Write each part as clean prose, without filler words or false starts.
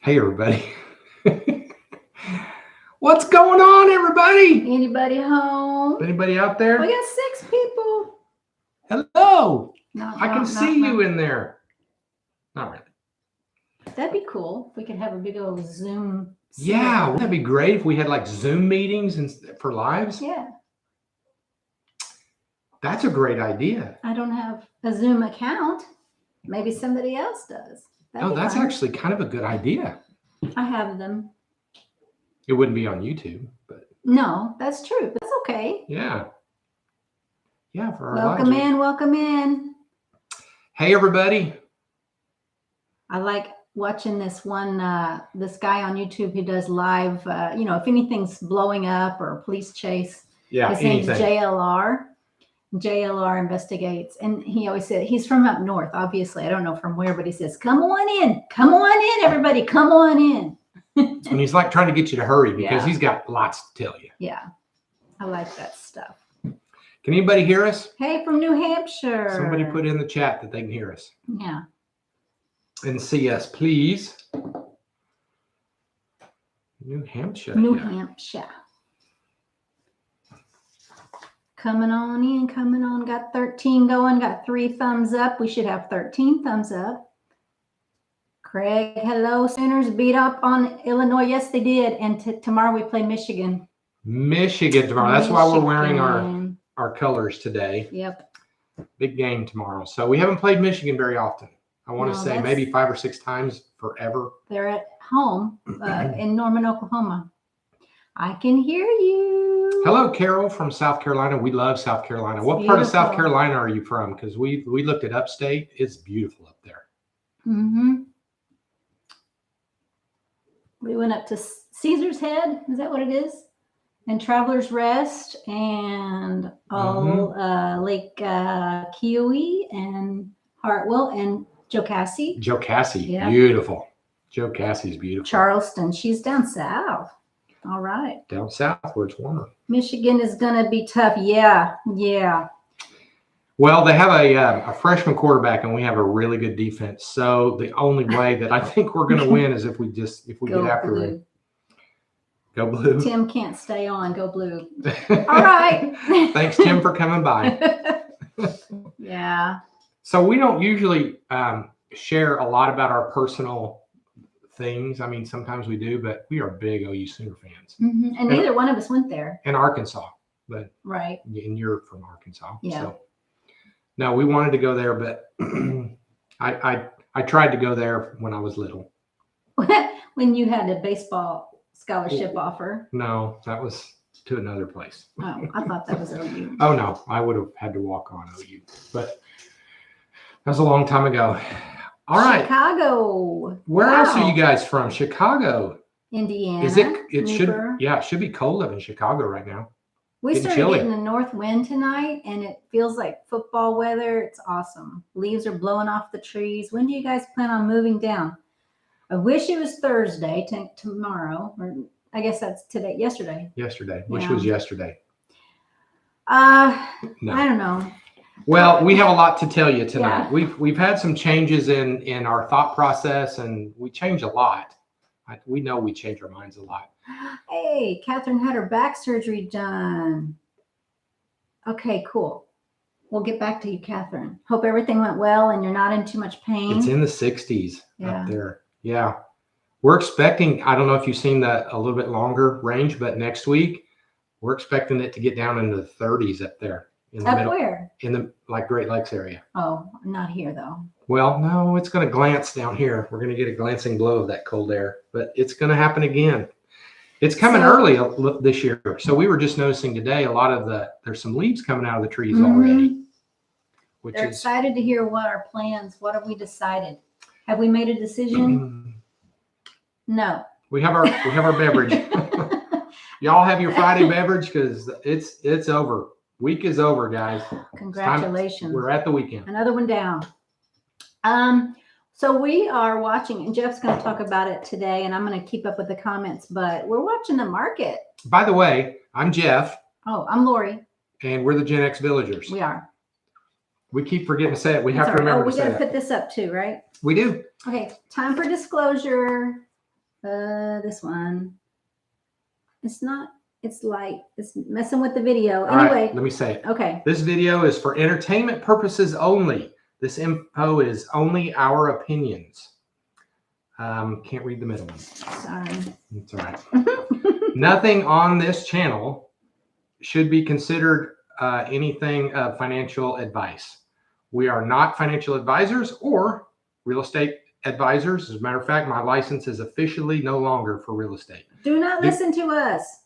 Hey, everybody. What's going on, everybody? Anybody home? Anybody out there? We got 6 people. Hello. No, I can see you in there. Not really. That'd be cool if we could have a big old Zoom. Yeah, wouldn't that be great if we had like Zoom meetings for lives? Yeah. That's a great idea. I don't have a Zoom account. Maybe somebody else does. Oh, that's actually kind of a good idea. I have them. It wouldn't be on YouTube, but. No, that's true. That's okay. Yeah. Yeah, for our Welcome in, welcome in. Hey, everybody. I like watching this one, this guy on YouTube who does live, if anything's blowing up or a police chase. Yeah, his name's JLR. JLR investigates, and he always said he's from up north. Obviously, I don't know from where, but he says, "Come on in, everybody, come on in." And he's like trying to get you to hurry because he's got lots to tell you. Yeah, I like that stuff. Can anybody hear us? Hey, from New Hampshire. Somebody put in the chat that they can hear us. Yeah. And see us, please. New Hampshire. New Hampshire. Coming on in, coming on. Got 13 going, got 3 thumbs up. We should have 13 thumbs up. Craig, hello. Sooners beat up on Illinois. Yes, they did. And tomorrow we play Michigan. Michigan tomorrow. That's why we're wearing our colors today. Yep. Big game tomorrow. So we haven't played Michigan very often. I want to say maybe 5 or 6 times forever. They're at home in Norman, Oklahoma. I can hear you. Hello, Carol from South Carolina. We love South Carolina. What part of South Carolina are you from? Because we looked at upstate. It's beautiful up there. Mm-hmm. We went up to Caesar's Head. Is that what it is? And Traveler's Rest and Lake Keowee and Hartwell and Jocassee. Jocassee, yeah. Beautiful. Jocassee's beautiful. Charleston. She's down south. All right. Down south where it's warmer. Michigan is going to be tough. Yeah. Well, they have a freshman quarterback, and we have a really good defense. So the only way that I think we're going to win is if we get after it. Go Blue. Tim can't stay on. Go Blue. All right. Thanks, Tim, for coming by. Yeah. So we don't usually share a lot about our personal things. I mean, sometimes we do, but we are big OU Sooner fans. Mm-hmm. And neither one of us went there. In Arkansas, but right. And you're from Arkansas. Yeah. So, no, we wanted to go there, but I tried to go there when I was little. When you had a baseball scholarship offer? No, that was to another place. Oh, I thought that was OU. Oh, no, I would have had to walk on OU, but that was a long time ago. All right. Chicago. Where else are you guys from? Chicago. Indiana. Is it? It should be cold up in Chicago right now. We started getting a north wind tonight, and it feels like football weather. It's awesome. Leaves are blowing off the trees. When do you guys plan on moving down? I wish it was Thursday, tomorrow, or I guess that's today. Yesterday. Which was yesterday. No. I don't know. Well, we have a lot to tell you tonight. Yeah. We've had some changes in our thought process, and we change a lot. We know we change our minds a lot. Hey, Catherine had her back surgery done. Okay, cool. We'll get back to you, Catherine. Hope everything went well and you're not in too much pain. It's in the 60s up there. Yeah. We're expecting, I don't know if you've seen a little bit longer range, but next week we're expecting it to get down into the 30s up there. In the middle, where? In the Great Lakes area. Oh, not here though. Well, no, it's going to glance down here. We're going to get a glancing blow of that cold air, but it's going to happen again. It's coming early this year. So we were just noticing today there's some leaves coming out of the trees already. They're excited to hear what our plans, what have we decided? Have we made a decision? No. We have our beverage. Y'all have your Friday beverage because it's over. Week is over, guys. Congratulations. We're at the weekend. Another one down. So we are watching, and Jeff's going to talk about it today, and I'm going to keep up with the comments, but we're watching the market. By the way, I'm Jeff. Oh, I'm Lori. And we're the Gen X Villagers. We are. We keep forgetting to say it. We have to remember to say it. We got to put this up too, right? We do. Okay, time for disclosure. This one. It's not. It's light. It's messing with the video. All right, Anyway. let me say it. Okay. This video is for entertainment purposes only. This info is only our opinions. Can't read the middle one. Sorry. It's all right. Nothing on this channel should be considered anything of financial advice. We are not financial advisors or real estate advisors. As a matter of fact, my license is officially no longer for real estate. Do not listen to us.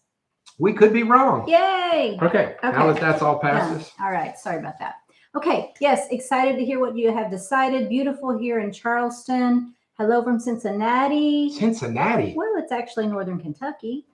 We could be wrong. Yay. Okay. Now that that's all past Done. us. All right. Sorry about that. Okay. Yes. Excited to hear what you have decided. Beautiful here in Charleston. Hello from Cincinnati. Cincinnati. Well, it's actually northern Kentucky.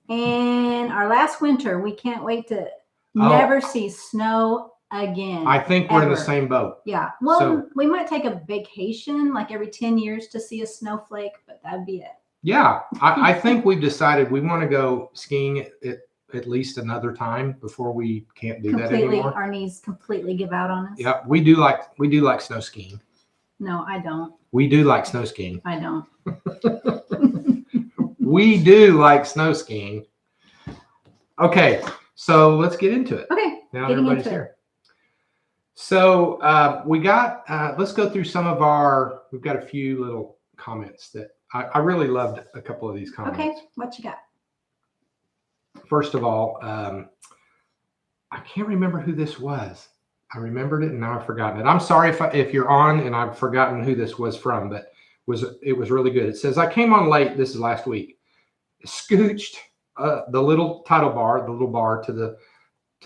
And our last winter, we can't wait to never see snow again. I think we're in the ever. same boat. Yeah. Well, So- we might take a vacation like every 10 years to see a snowflake, but that'd be it. Yeah, I think we've decided we want to go skiing at least another time before we can't do that Completely, anymore. our knees completely give out on us. Yeah, we do like snow skiing. No, I don't. We do like snow skiing. I don't. We do like snow skiing. Okay, so let's get into it. Okay. Now getting everybody's into it. here. So we got, let's go through some of we've got a few little comments that I really loved a couple of these comments. Okay. What you got? First of all, I can't remember who this was. I remembered it and now I've forgotten it. I'm sorry if you're on and I've forgotten who this was from, but it was really good. It says, I came on late. This is last week. Scooched the little title bar, the little bar to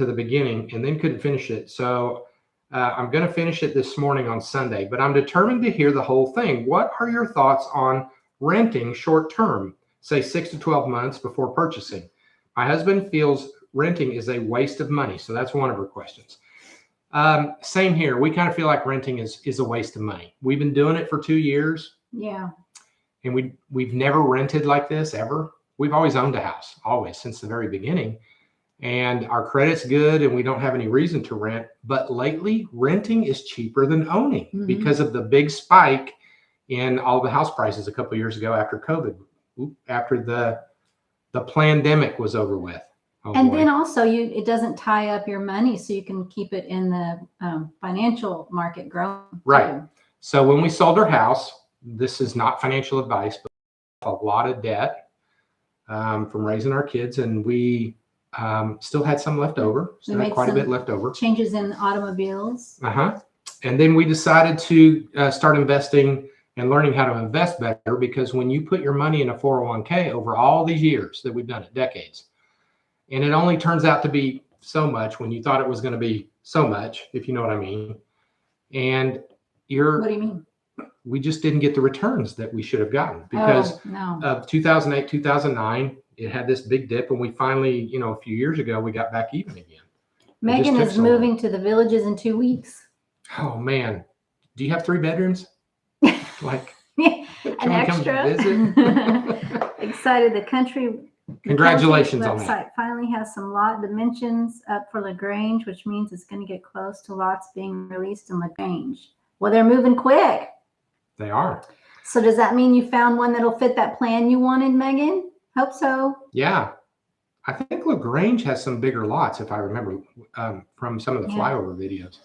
the beginning, and then couldn't finish it. So I'm going to finish it this morning on Sunday, but I'm determined to hear the whole thing. What are your thoughts on renting short term, say 6 to 12 months before purchasing? My husband feels renting is a waste of money. So that's one of her questions. Same here. We kind of feel like renting is a waste of money. We've been doing it for 2 years. Yeah. And we've never rented like this ever. We've always owned a house, always, since the very beginning. And our credit's good and we don't have any reason to rent. But lately, renting is cheaper than owning because of the big spike in all the house prices a couple of years ago after COVID, after the pandemic was over with. Oh, and boy. then also it doesn't tie up your money, so you can keep it in the financial market growing. Right. too. So when we sold our house, this is not financial advice, but a lot of debt from raising our kids, and we still had some left over. Still had made quite a some bit left over. Changes in automobiles. And then we decided to start investing and learning how to invest better, because when you put your money in a 401k over all these years that we've done it, decades, and it only turns out to be so much when you thought it was going to be so much, if you know what I mean. And What do you mean? we just didn't get the returns that we should have gotten because no. of 2008, 2009, it had this big dip. And we finally, a few years ago, we got back even again. Megan took is so long. moving to the Villages in 2 weeks. Oh man. Do you have 3 bedrooms? Like An can we come extra. visit? Excited. The country. Congratulations the on website that. finally has some lot dimensions up for LaGrange, which means it's going to get close to lots being released in LaGrange. Well, they're moving quick. They are. So does that mean you found one that'll fit that plan you wanted, Megan? Hope so. Yeah. I think LaGrange has some bigger lots, if I remember from some of the Yeah. flyover videos.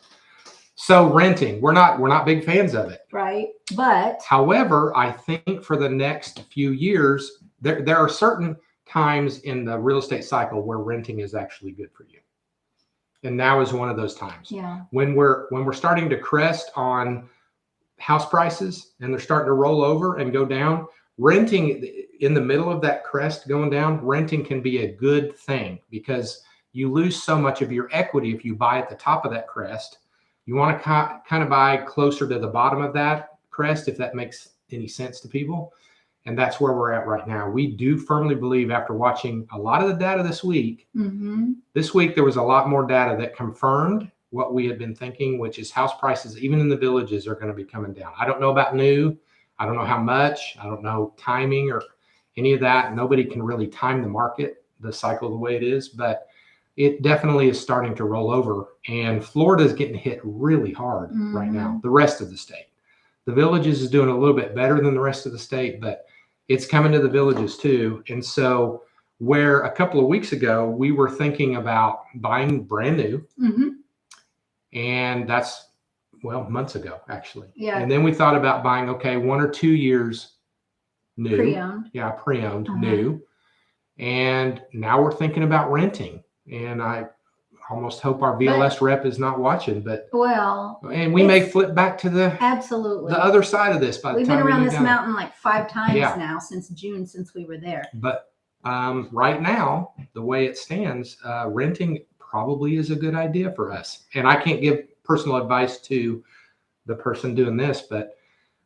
So renting, we're not big fans of it. Right. But However, I think for the next few years, there are certain times in the real estate cycle where renting is actually good for you. And now is one of those times. yeah. When we're starting to crest on house prices and they're starting to roll over and go down, renting in the middle of that crest going down, renting can be a good thing because you lose so much of your equity if you buy at the top of that crest. You want to kind of buy closer to the bottom of that crest, if that makes any sense to people. And that's where we're at right now. We do firmly believe, after watching a lot of the data this week, this week there was a lot more data that confirmed what we had been thinking, which is house prices, even in the Villages, are going to be coming down. I don't know about new. I don't know how much. I don't know timing or any of that. Nobody can really time the market, the cycle the way it is, but it definitely is starting to roll over. And Florida is getting hit really hard right now, the rest of the state. The Villages is doing a little bit better than the rest of the state, but it's coming to the villages too. And so where a couple of weeks ago, we were thinking about buying brand new, and that's, well, months ago, actually. Yeah. And then we thought about buying, okay, 1 or 2 years new. Pre-owned. Yeah, pre-owned, new. And now we're thinking about renting. And I almost hope our VLS rep is not watching, but and we may flip back to the absolutely the other side of this by the We've time been around this down. mountain like 5 times now since June, since we were there. But right now, the way it stands, renting probably is a good idea for us. And I can't give personal advice to the person doing this, but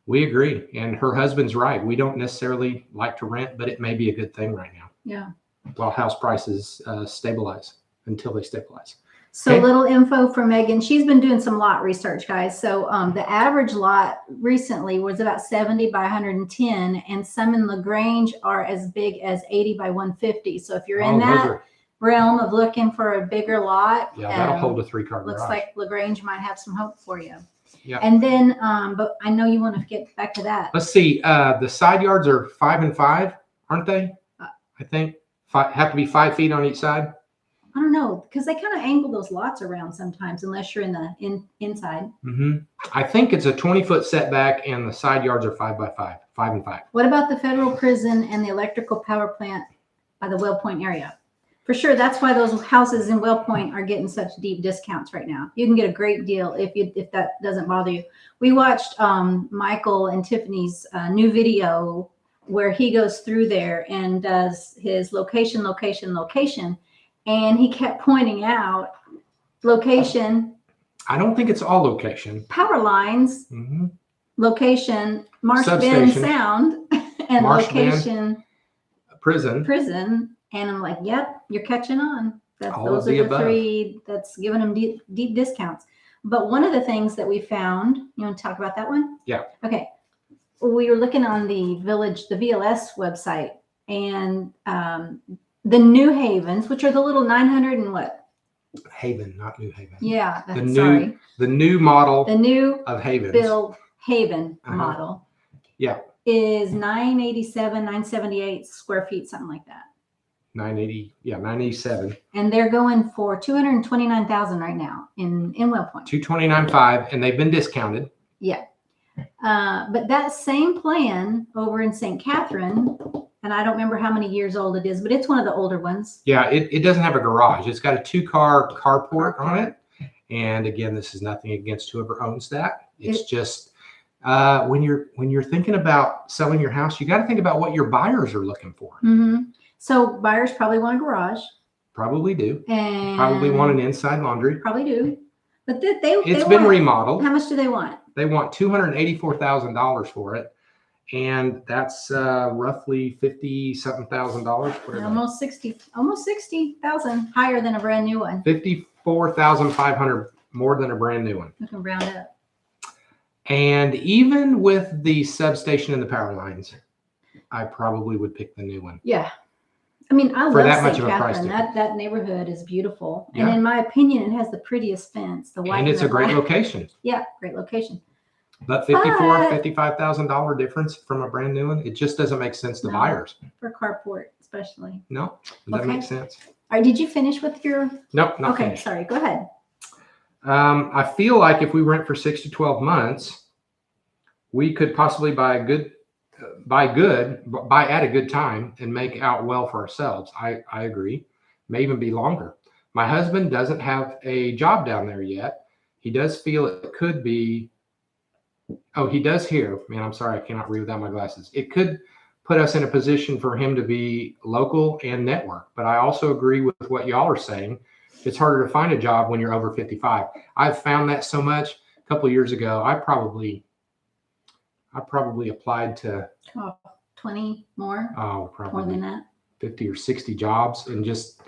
we agree. And her husband's right. We don't necessarily like to rent, but it may be a good thing right now. Yeah. While house prices stabilize, until they stabilize. So little info for Megan. She's been doing some lot research, guys. So the average lot recently was about 70 by 110, and some in LaGrange are as big as 80 by 150. So if you're in that realm of looking for a bigger lot, that'll hold a 3-car garage. Looks like LaGrange might have some hope for you. Yeah. And then, but I know you want to get back to that. Let's see. The side yards are 5 and 5, aren't they? I think have to be 5 feet on each side. I don't know, because they kind of angle those lots around sometimes, unless you're in the inside. I think it's a 20-foot setback, and the side yards are 5 by 5, 5 and 5. What about the federal prison and the electrical power plant by the Whale Point area? For sure, that's why those houses in Whale Point are getting such deep discounts right now. You can get a great deal if that doesn't bother you. We watched Michael and Tiffany's new video where he goes through there and does his location, and he kept pointing out location. I don't think it's all location. Power lines, location, Marsh Bend Sound, and Marsh location, Bend, prison. And I'm like, yep, you're catching on. Those are the above. 3 that's giving them deep discounts. But one of the things that we found, you want to talk about that one? Yeah. Okay. We were looking on the VLS website, and the New Havens, which are the little 900 and what? Haven, not New Haven. Yeah. The new model. The new of Havens. build Haven model. Yeah. Is 978 square feet, something like that. 987. And they're going for $229,000 right now in Whale Point. 229.5, and they've been discounted. Yeah. But that same plan over in St. Catherine, and I don't remember how many years old it is, but it's one of the older ones. Yeah, it doesn't have a garage. It's got a 2-car carport on it. And again, this is nothing against whoever owns that. It's just when you're thinking about selling your house, you got to think about what your buyers are looking for. So buyers probably want a garage. Probably do. And probably want an inside laundry. Probably do. But it's been remodeled. How much do they want? They want $284,000 for it. And that's roughly $50-something thousand. Almost 60,000 higher than a brand new one. 54,500 more than a brand new one. You can round up. And even with the substation and the power lines, I probably would pick the new one. Yeah. I mean, I love St. Catherine. That neighborhood is beautiful. Yeah. And in my opinion, it has the prettiest fence. And it's a great location. Yeah, great location. But $55,000 difference from a brand new one, it just doesn't make sense to buyers. For carport, especially. No, that makes sense. All right, did you finish with your? Nope, not Okay, finished. sorry. Go ahead. I feel like if we rent for 6 to 12 months, we could possibly buy at a good time and make out well for ourselves. I agree. May even be longer. My husband doesn't have a job down there yet. He does feel it could be. Oh, he does here. Man, I'm sorry, I cannot read without my glasses. It could put us in a position for him to be local and network. But I also agree with what y'all are saying. It's harder to find a job when you're over 55. I've found that so much. A couple of years ago, I probably applied to 20 more. Oh, probably more than that. 50 or 60 jobs and just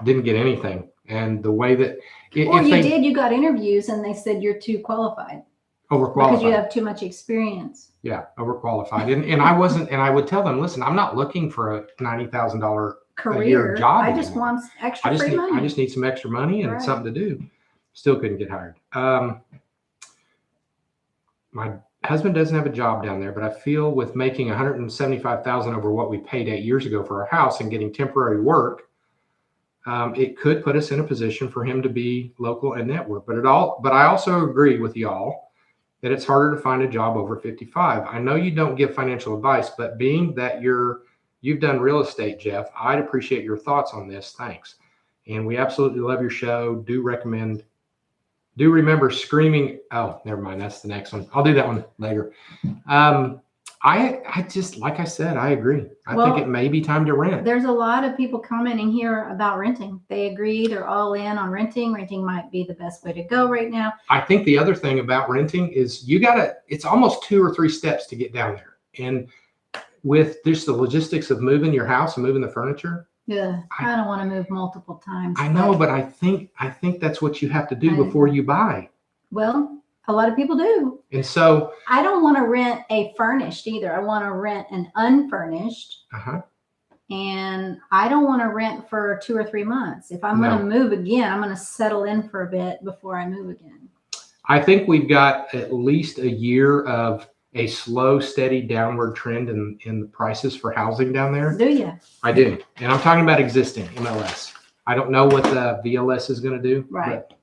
didn't get anything. And the way that you got interviews and they said you're too qualified. Overqualified. Because you have too much experience. Yeah, overqualified. And I wasn't, and I would tell them, listen, I'm not looking for a $90,000 a year job. I just want extra free money. I just need some extra money and something to do. Still couldn't get hired. My husband doesn't have a job down there, but I feel with making $175,000 over what we paid 8 years ago for our house and getting temporary work, it could put us in a position for him to be local and network. But I also agree with y'all that it's harder to find a job over 55. I know you don't give financial advice, but being that you've done real estate, Jeff, I'd appreciate your thoughts on this. Thanks. And we absolutely love your show. Do remember screaming. Oh, never mind. That's the next one. I'll do that one later. I just, like I said, I agree. I think it may be time to rent. There's a lot of people commenting here about renting. They agree. They're all in on renting. Renting might be the best way to go right now. I think the other thing about renting is it's almost 2 or 3 steps to get down there. And with just the logistics of moving your house and moving the furniture. Yeah, I don't want to move multiple times. I know, but I think that's what you have to do before you buy. Well, a lot of people do. And so I don't want to rent a furnished either. I want to rent an unfurnished. And I don't want to rent for 2 or 3 months. If I'm going to move again, I'm going to settle in for a bit before I move again. I think we've got at least a year of a slow, steady downward trend in the prices for housing down there. Do you? I do. And I'm talking about existing MLS. I don't know what the VLS is going to do. Right. But,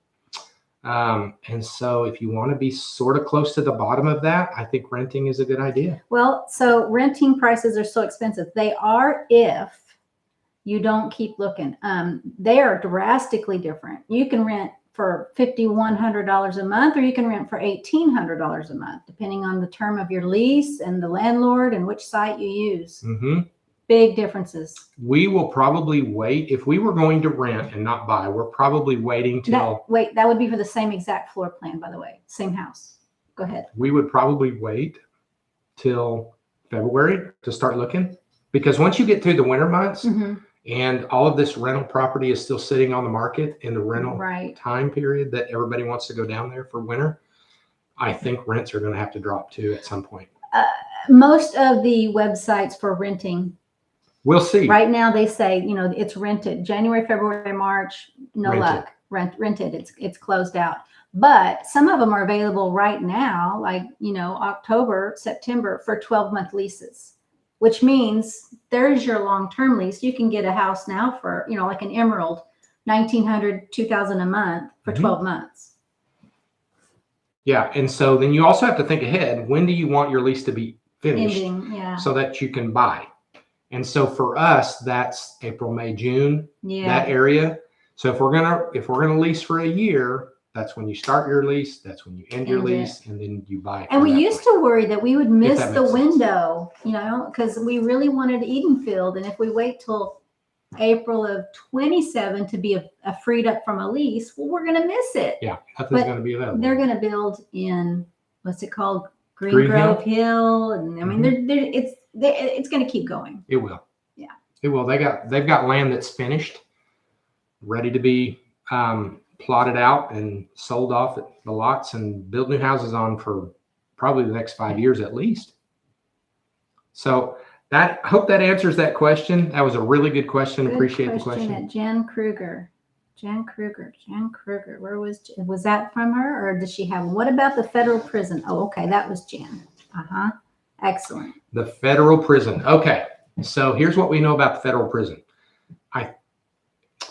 and so if you want to be sort of close to the bottom of that, I think renting is a good idea. Well, so renting prices are so expensive. They are if you don't keep looking. They are drastically different. You can rent for $5,100 a month, or you can rent for $1,800 a month, depending on the term of your lease and the landlord and which site you use. Big differences. We will probably wait. If we were going to rent and not buy, we're probably waiting till... That would be for the same exact floor plan, by the way. Same house. Go ahead. We would probably wait till February to start looking. Because once you get through the winter months and all of this rental property is still sitting on the market in the rental time period that everybody wants to go down there for winter, I think rents are going to have to drop too at some point. Most of the websites for renting... We'll see. Right now they say, it's rented. January, February, March, no luck. Rented. It's closed out. But some of them are available right now, like, October, September for 12-month leases, which means there's your long-term lease. You can get a house now for, like an Emerald, $1,900, $2,000 a month for 12 months. Yeah. And so then you also have to think ahead. When do you want your lease to be finished? Ending, so that you can buy? And so for us, that's April, May, June, that area. So if we're gonna lease for a year, that's when you start your lease, that's when you end your lease, and then you buy it. And we used to worry that we would miss the window, because we really wanted Edenfield. And if we wait till April of 27 to be a freed up from a lease, well, we're gonna miss it. Yeah, nothing's gonna be available. They're gonna build in, what's it called? Green Grove Hill. And I mean, it's going to keep going. It will. Yeah. It will. They've got land that's finished, ready to be plotted out and sold off at the lots and build new houses on for probably the next 5 years at least. So I hope that answers that question. That was a really good question. Good Appreciate the question. At Jen Kruger. Where was that from her, or does she have? What about the federal prison? Oh, okay, that was Jen. Excellent. The federal prison. Okay, so here's what we know about the federal prison.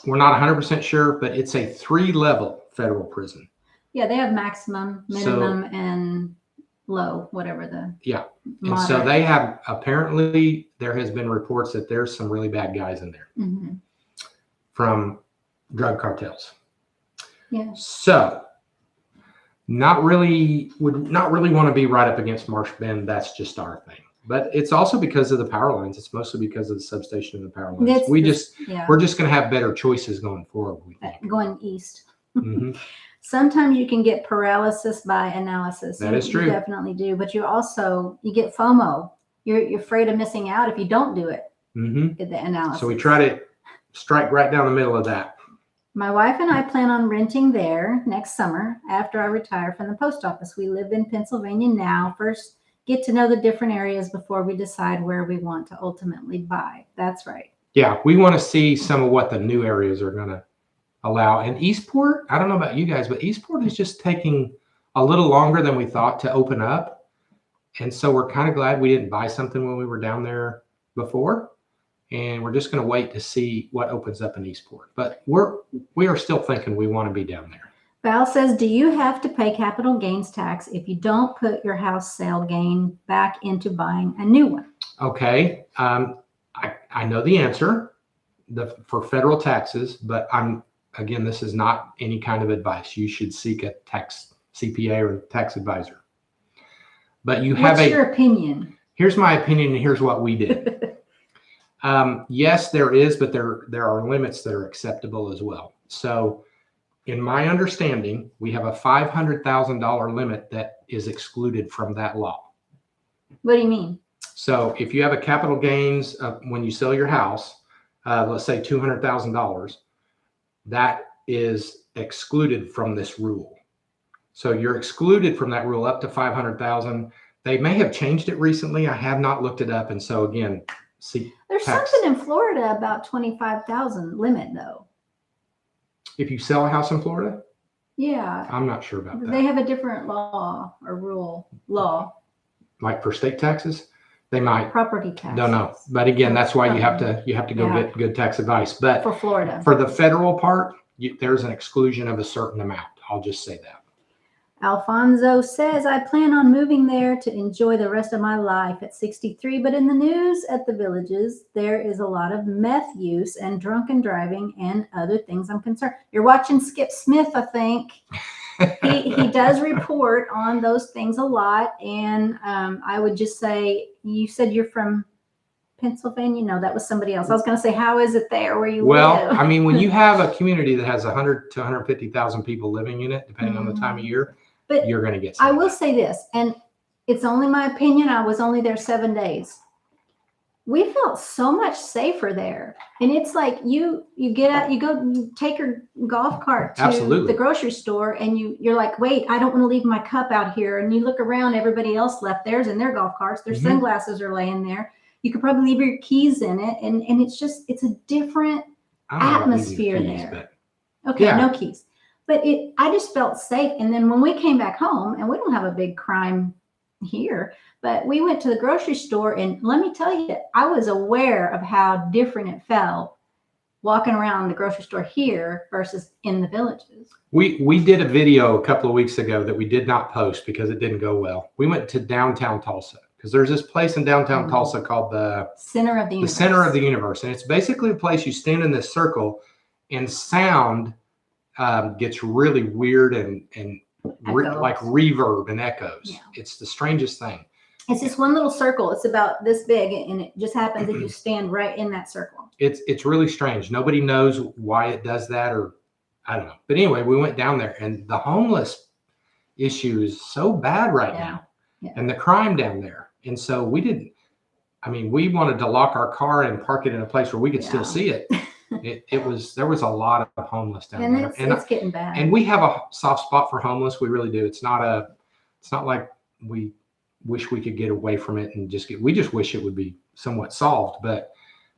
We're not 100% sure, but it's a 3-level federal prison. Yeah, they have maximum, minimum, and low, whatever the. Yeah, and so they have, apparently there has been reports that there's some really bad guys in there from drug cartels. Yeah. So would not really want to be right up against Marsh Bend. That's just our thing. But it's also because of the power lines. It's mostly because of the substation and the power lines. We're just going to have better choices going forward, we think. Going east. Sometimes you can get paralysis by analysis. That is true. You definitely do. But you get FOMO. You're afraid of missing out if you don't do it. The analysis. So we try to strike right down the middle of that. My wife and I plan on renting there next summer after I retire from the post office. We live in Pennsylvania now. First, get to know the different areas before we decide where we want to ultimately buy. That's right. Yeah, we want to see some of what the new areas are going to allow. And Eastport, I don't know about you guys, but Eastport is just taking a little longer than we thought to open up. And so we're kind of glad we didn't buy something when we were down there before. And we're just going to wait to see what opens up in Eastport. But we are still thinking we want to be down there. Val says, do you have to pay capital gains tax if you don't put your house sale gain back into buying a new one? Okay. I know the answer for federal taxes, but again, this is not any kind of advice. You should seek a tax CPA or tax advisor. But you have What's your opinion? Here's my opinion, and here's what we did. Yes, there is, but there are limits that are acceptable as well. So in my understanding, we have a $500,000 limit that is excluded from that law. What do you mean? So if you have a capital gains when you sell your house, let's say $200,000, that is excluded from this rule. So you're excluded from that rule up to 500,000. They may have changed it recently. I have not looked it up. And so again, there's tax. something in Florida about 25,000 limit though. If you sell a house in Florida, yeah, I'm not sure about that. They have a different law or law. Like for state taxes, they might. Property tax. Don't know. But again, that's why you have to go get good tax advice. But for Florida, for the federal part, there's an exclusion of a certain amount. I'll just say that. Alfonso says, I plan on moving there to enjoy the rest of my life at 63, but in the news at the Villages, there is a lot of meth use and drunken driving and other things I'm concerned. You're watching Skip Smith, I think. He does report on those things a lot. And I would just say, you said you're from Pennsylvania? No, that was somebody else. I was going to say, how is it there where you live? I mean, when you have a community that has 100 to 150,000 people living in it, depending on the time of year, but you're going to get. I will say this, and it's only my opinion. I was only there 7 days. We felt so much safer there. And it's like you get out, you take your golf cart to Absolutely. the grocery store, and you're like, wait, I don't want to leave my cup out here. And you look around, everybody else left theirs in their golf carts. Their sunglasses are laying there. You could probably leave your keys in it. And it's a different atmosphere there. Okay, yeah. No keys. But I just felt safe. And then when we came back home, and we don't have a big crime here, but we went to the grocery store, and let me tell you, I was aware of how different it felt walking around the grocery store here versus in the Villages. We did a video a couple of weeks ago that we did not post because it didn't go well. We went to downtown Tulsa because there's this place in downtown Tulsa called the Center of the Universe. The Center of the Universe. And it's basically a place you stand in this circle, and sound gets really weird and like reverb and echoes. Yeah. It's the strangest thing. It's just one little circle. It's about this big, and it just happens if you stand right in that circle. It's really strange. Nobody knows why it does that, or I don't know. But anyway, we went down there, and the homeless issue is so bad right now, and the crime down there. And so we wanted to lock our car and park it in a place where we could still see it. There was a lot of homeless down there, and it's getting bad. And we have a soft spot for homeless. We really do. It's not like we wish we could get away from it and we just wish it would be somewhat solved, but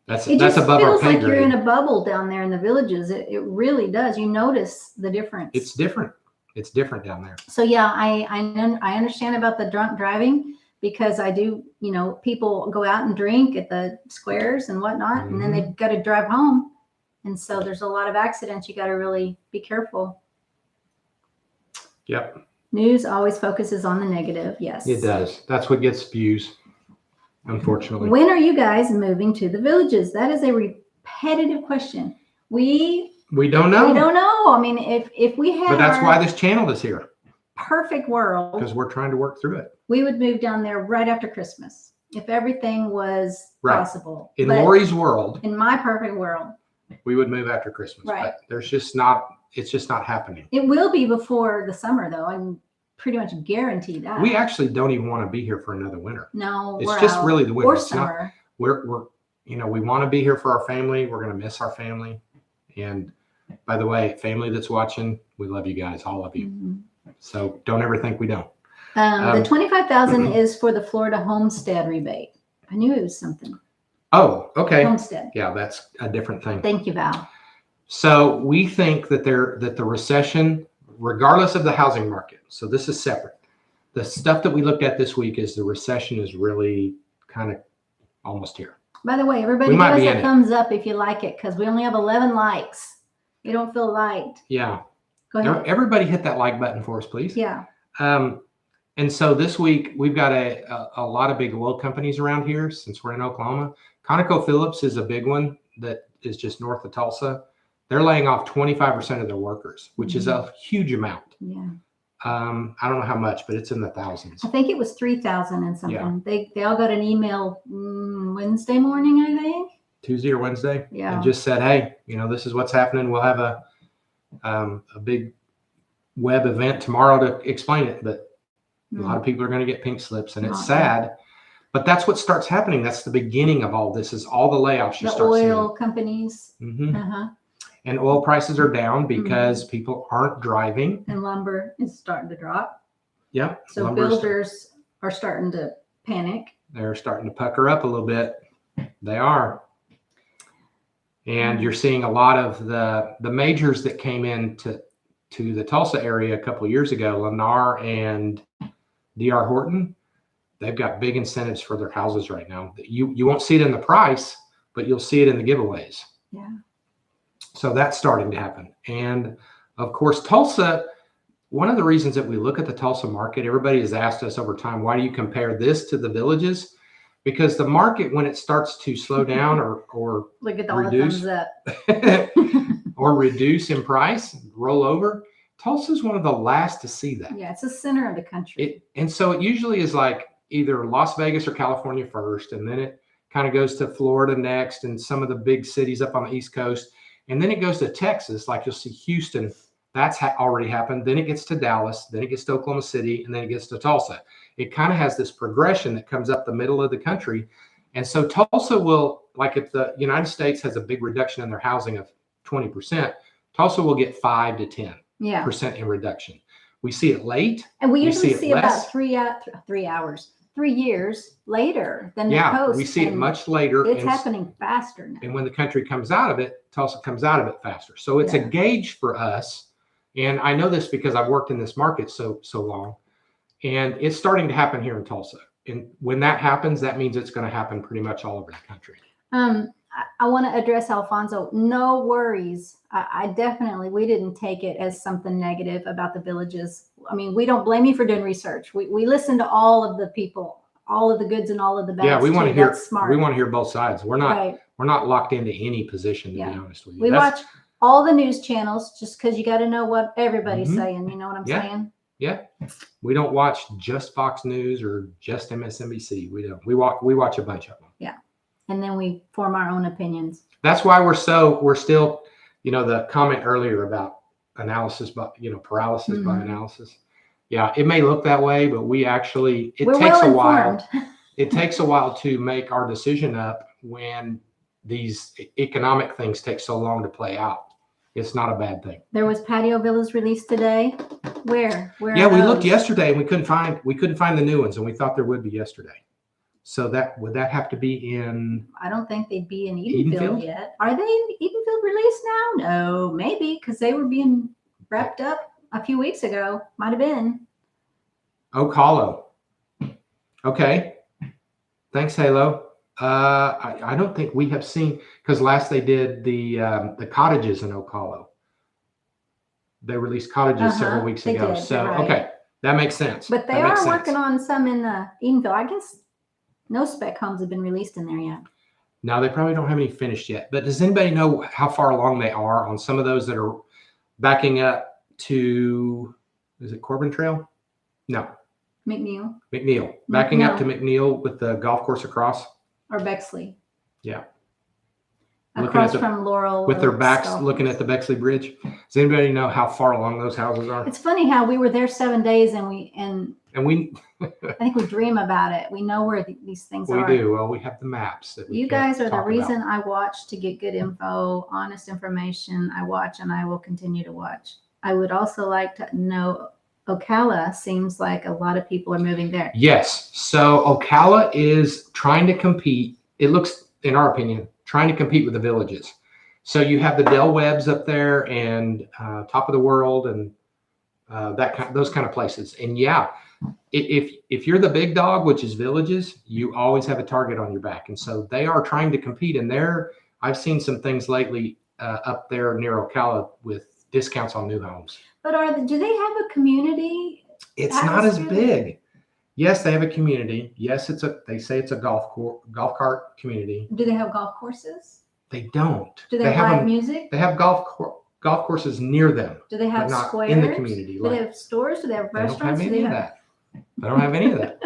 that's above our pay grade. It just feels like you're in a bubble down there in the Villages. It really does. You notice the difference. It's different. It's different down there. So yeah, I understand about the drunk driving, because I do, people go out and drink at the squares and whatnot, and then they've got to drive home. And so there's a lot of accidents. You got to really be careful. Yep. News always focuses on the negative. Yes, it does. That's what gets views, unfortunately. When are you guys moving to the Villages? That is a repetitive question. We don't know. We don't know. I mean, if we had, but that's why this channel is here. Perfect world, because we're trying to work through it. We would move down there right after Christmas if everything was possible. In Lori's world, in my perfect world, we would move after Christmas. Right. But it's just not happening. It will be before the summer, though. I'm pretty much guarantee that. We actually don't even want to be here for another winter. No, it's just really the winter. Or summer. We're we want to be here for our family. We're going to miss our family. And by the way, family that's watching, we love you guys, all of you. Mm-hmm. So don't ever think we don't. The $25,000 is for the Florida homestead rebate. I knew it was something. Oh, okay. Homestead. Yeah, that's a different thing. Thank you, Val. So we think that the recession, regardless of the housing market, so this is separate. the stuff that we looked at this week is the recession is really kind of almost here. By the way, everybody We give might us be a in it. thumbs up if you like it, because we only have 11 likes. You don't feel liked. Yeah. Go ahead. Everybody hit that like button for us, please. Yeah. And so this week we've got a lot of big oil companies around here since we're in Oklahoma. ConocoPhillips is a big one that is just north of Tulsa. They're laying off 25% of their workers, which is a huge amount. Yeah. I don't know how much, but it's in the thousands. I think it was 3,000 and something. Yeah. They all got an email Wednesday morning, I think. Tuesday or Wednesday. Yeah. And just said, hey, this is what's happening. We'll have a big web event tomorrow to explain it. But a lot of people are going to get pink slips, and it's sad. But that's what starts happening. That's the beginning of all this, is all the layoffs you The start seeing. oil companies. Mm-hmm. And oil prices are down because people aren't driving. And lumber is starting to drop. Yep. So builders are starting to panic. They're starting to pucker up a little bit. They are. And you're seeing a lot of the majors that came into the Tulsa area a couple of years ago, Lennar and D.R. Horton. They've got big incentives for their houses right now. You won't see it in the price, but you'll see it in the giveaways. Yeah. So that's starting to happen. And of course, Tulsa, one of the reasons that we look at the Tulsa market, everybody has asked us over time, why do you compare this to the villages? Because the market, when it starts to slow down or Look at all reduce, the thumbs up. or reduce in price, roll over, Tulsa is one of the last to see that. Yeah, it's the center of the country. And so it usually is like either Las Vegas or California first, and then it kind of goes to Florida next, and some of the big cities up on the East Coast. And then it goes to Texas, like you'll see Houston. That's already happened. Then it gets to Dallas. Then it gets to Oklahoma City. And then it gets to Tulsa. It kind of has this progression that comes up the middle of the country. And so Tulsa will, like if the United States has a big reduction in their housing of 20%, Tulsa will get 5 to 10% in reduction. We see it late. And we usually see about less. 3 years later than the coast. We see it much later. It's happening faster now. And when the country comes out of it, Tulsa comes out of it faster. So it's a gauge for us. And I know this because I've worked in this market so long. And it's starting to happen here in Tulsa. And when that happens, that means it's going to happen pretty much all over the country. I want to address Alfonso. No worries. I definitely, we didn't take it as something negative about the villages. I mean, we don't blame you for doing research. We listen to all of the people, all of the goods and all of the bads. Yeah, we want to hear. Smart. We want to hear both sides. We're not locked into any position, to be honest with you. We watch all the news channels just because you got to know what everybody's saying. You know what I'm saying? Yeah. We don't watch just Fox News or just MSNBC. We don't. We watch a bunch of them. Yeah. And then we form our own opinions. That's why we're still, the comment earlier about analysis, paralysis by analysis. Yeah, it may look that way, but we're takes a while. It takes a while to make our decision up when these economic things take so long to play out. It's not a bad thing. There was patio villas released today. Where? Yeah, we looked yesterday and we couldn't find the new ones, and we thought there would be yesterday. So would that have to be in? I don't think they'd be in Edenfield yet. Are they in Edenfield released now? No, maybe because they were being wrapped up a few weeks ago. Might have been. Oak Hollow. Okay. Thanks, Halo. I don't think we have seen, because last they did the cottages in Oak Hollow. They released cottages several weeks ago. Okay, that makes sense. But they are working on some in Edenfield. I guess no spec homes have been released in there yet. No, they probably don't have any finished yet. But does anybody know how far along they are on some of those that are backing up to, is it Corbin Trail? No. McNeil. Backing up to McNeil with the golf course across. Or Bexley. Yeah. Across from Laurel. With their backs looking at the Bexley Bridge. Does anybody know how far along those houses are? It's funny how we were there 7 days and we I think we dream about it. We know where these things are. We do. Well, we have the maps. That you guys are the reason I watch to get good info, honest information. I watch and I will continue to watch. I would also like to know, Ocala seems like a lot of people are moving there. Yes. So Ocala is trying to compete. It looks, in our opinion, trying to compete with the villages. So you have the Del Webbs up there and Top of the World and those kind of places. And yeah, if you're the big dog, which is Villages, you always have a target on your back, and so they are trying to compete. And I've seen some things lately up there near Ocala with discounts on new homes. But do they have a community? It's not as big. Yes, they have a community. Yes, they say it's a golf cart community. Do they have golf courses? They don't. Do they have live music? They have golf courses near them. Do they have not squares in the community? Do they have stores? Do they have restaurants? They don't have any of that. I don't have any of that.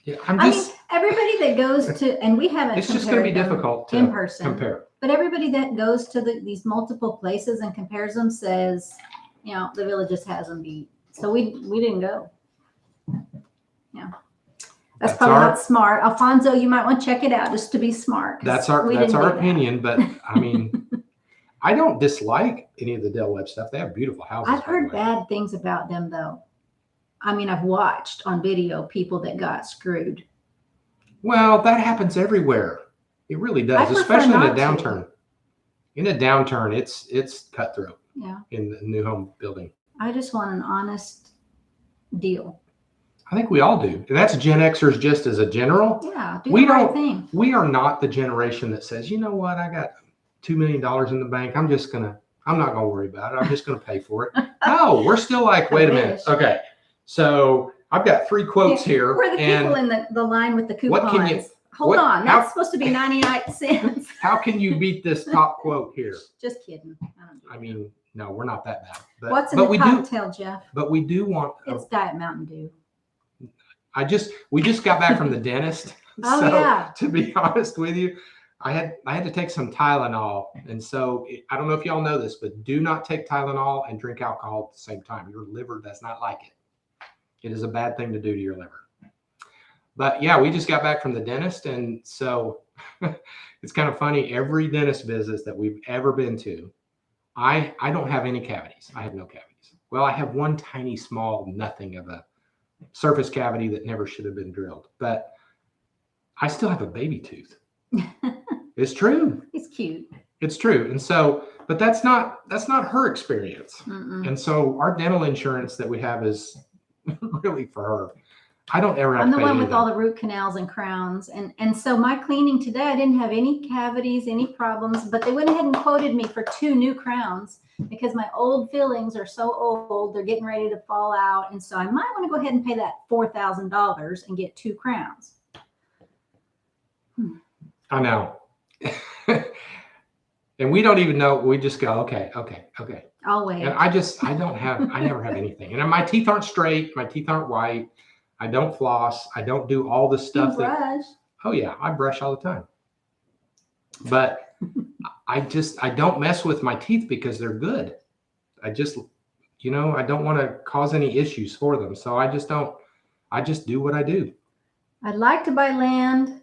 Yeah, I mean, everybody that goes to, and we haven't. It's just going to be difficult to in person compare. But everybody that goes to these multiple places and compares them says, the Villages has them beat. So we didn't go. Yeah, that's probably not smart. Alfonso, you might want to check it out just to be smart. That's our opinion, but I mean, I don't dislike any of the Del Webb stuff. They have beautiful houses. I've heard bad things about them though. I mean, I've watched on video people that got screwed. Well, that happens everywhere. It really does, especially in a downturn. In a downturn, it's cutthroat. Yeah. In the new home building. I just want an honest deal. I think we all do. And that's Gen Xers just as a general. Yeah, do the right thing. We are not the generation that says, you know what, I got $2 million in the bank. I'm not gonna worry about it. I'm just gonna pay for it. No, we're still like, wait a minute. Okay. So I've got 3 quotes here. We're the people in the line with the coupons. Hold on, that's supposed to be 99 cents. How can you beat this top quote here? Just kidding. I mean, no, we're not that bad. But, what's in the cocktail, Jeff? But we do want. It's Diet Mountain Dew. We just got back from the dentist. Oh, yeah. To be honest with you, I had to take some Tylenol, and so I don't know if y'all know this, but do not take Tylenol and drink alcohol at the same time. Your liver does not like it. It is a bad thing to do to your liver. But yeah, we just got back from the dentist, and so it's kind of funny. Every dentist visit that we've ever been to, I don't have any cavities. I have no cavities. Well, I have one tiny, small, nothing of a surface cavity that never should have been drilled, but I still have a baby tooth. It's true. It's cute. It's true. And so, but that's not her experience. Mm-mm. And so our dental insurance that we have is really for her. I don't ever have I'm to the pay one with anything. all the root canals and crowns. And so my cleaning today, I didn't have any cavities, any problems, but they went ahead and quoted me for 2 new crowns because my old fillings are so old, they're getting ready to fall out. And so I might want to go ahead and pay that $4,000 and get 2 crowns. I know. And we don't even know. We just go, okay. I'll wait. And I never have anything. And my teeth aren't straight. My teeth aren't white. I don't floss. I don't do all the stuff brush. Oh yeah, I brush all the time. But I don't mess with my teeth because they're good. I just, I don't want to cause any issues for them. So I just do what I do. I'd like to buy land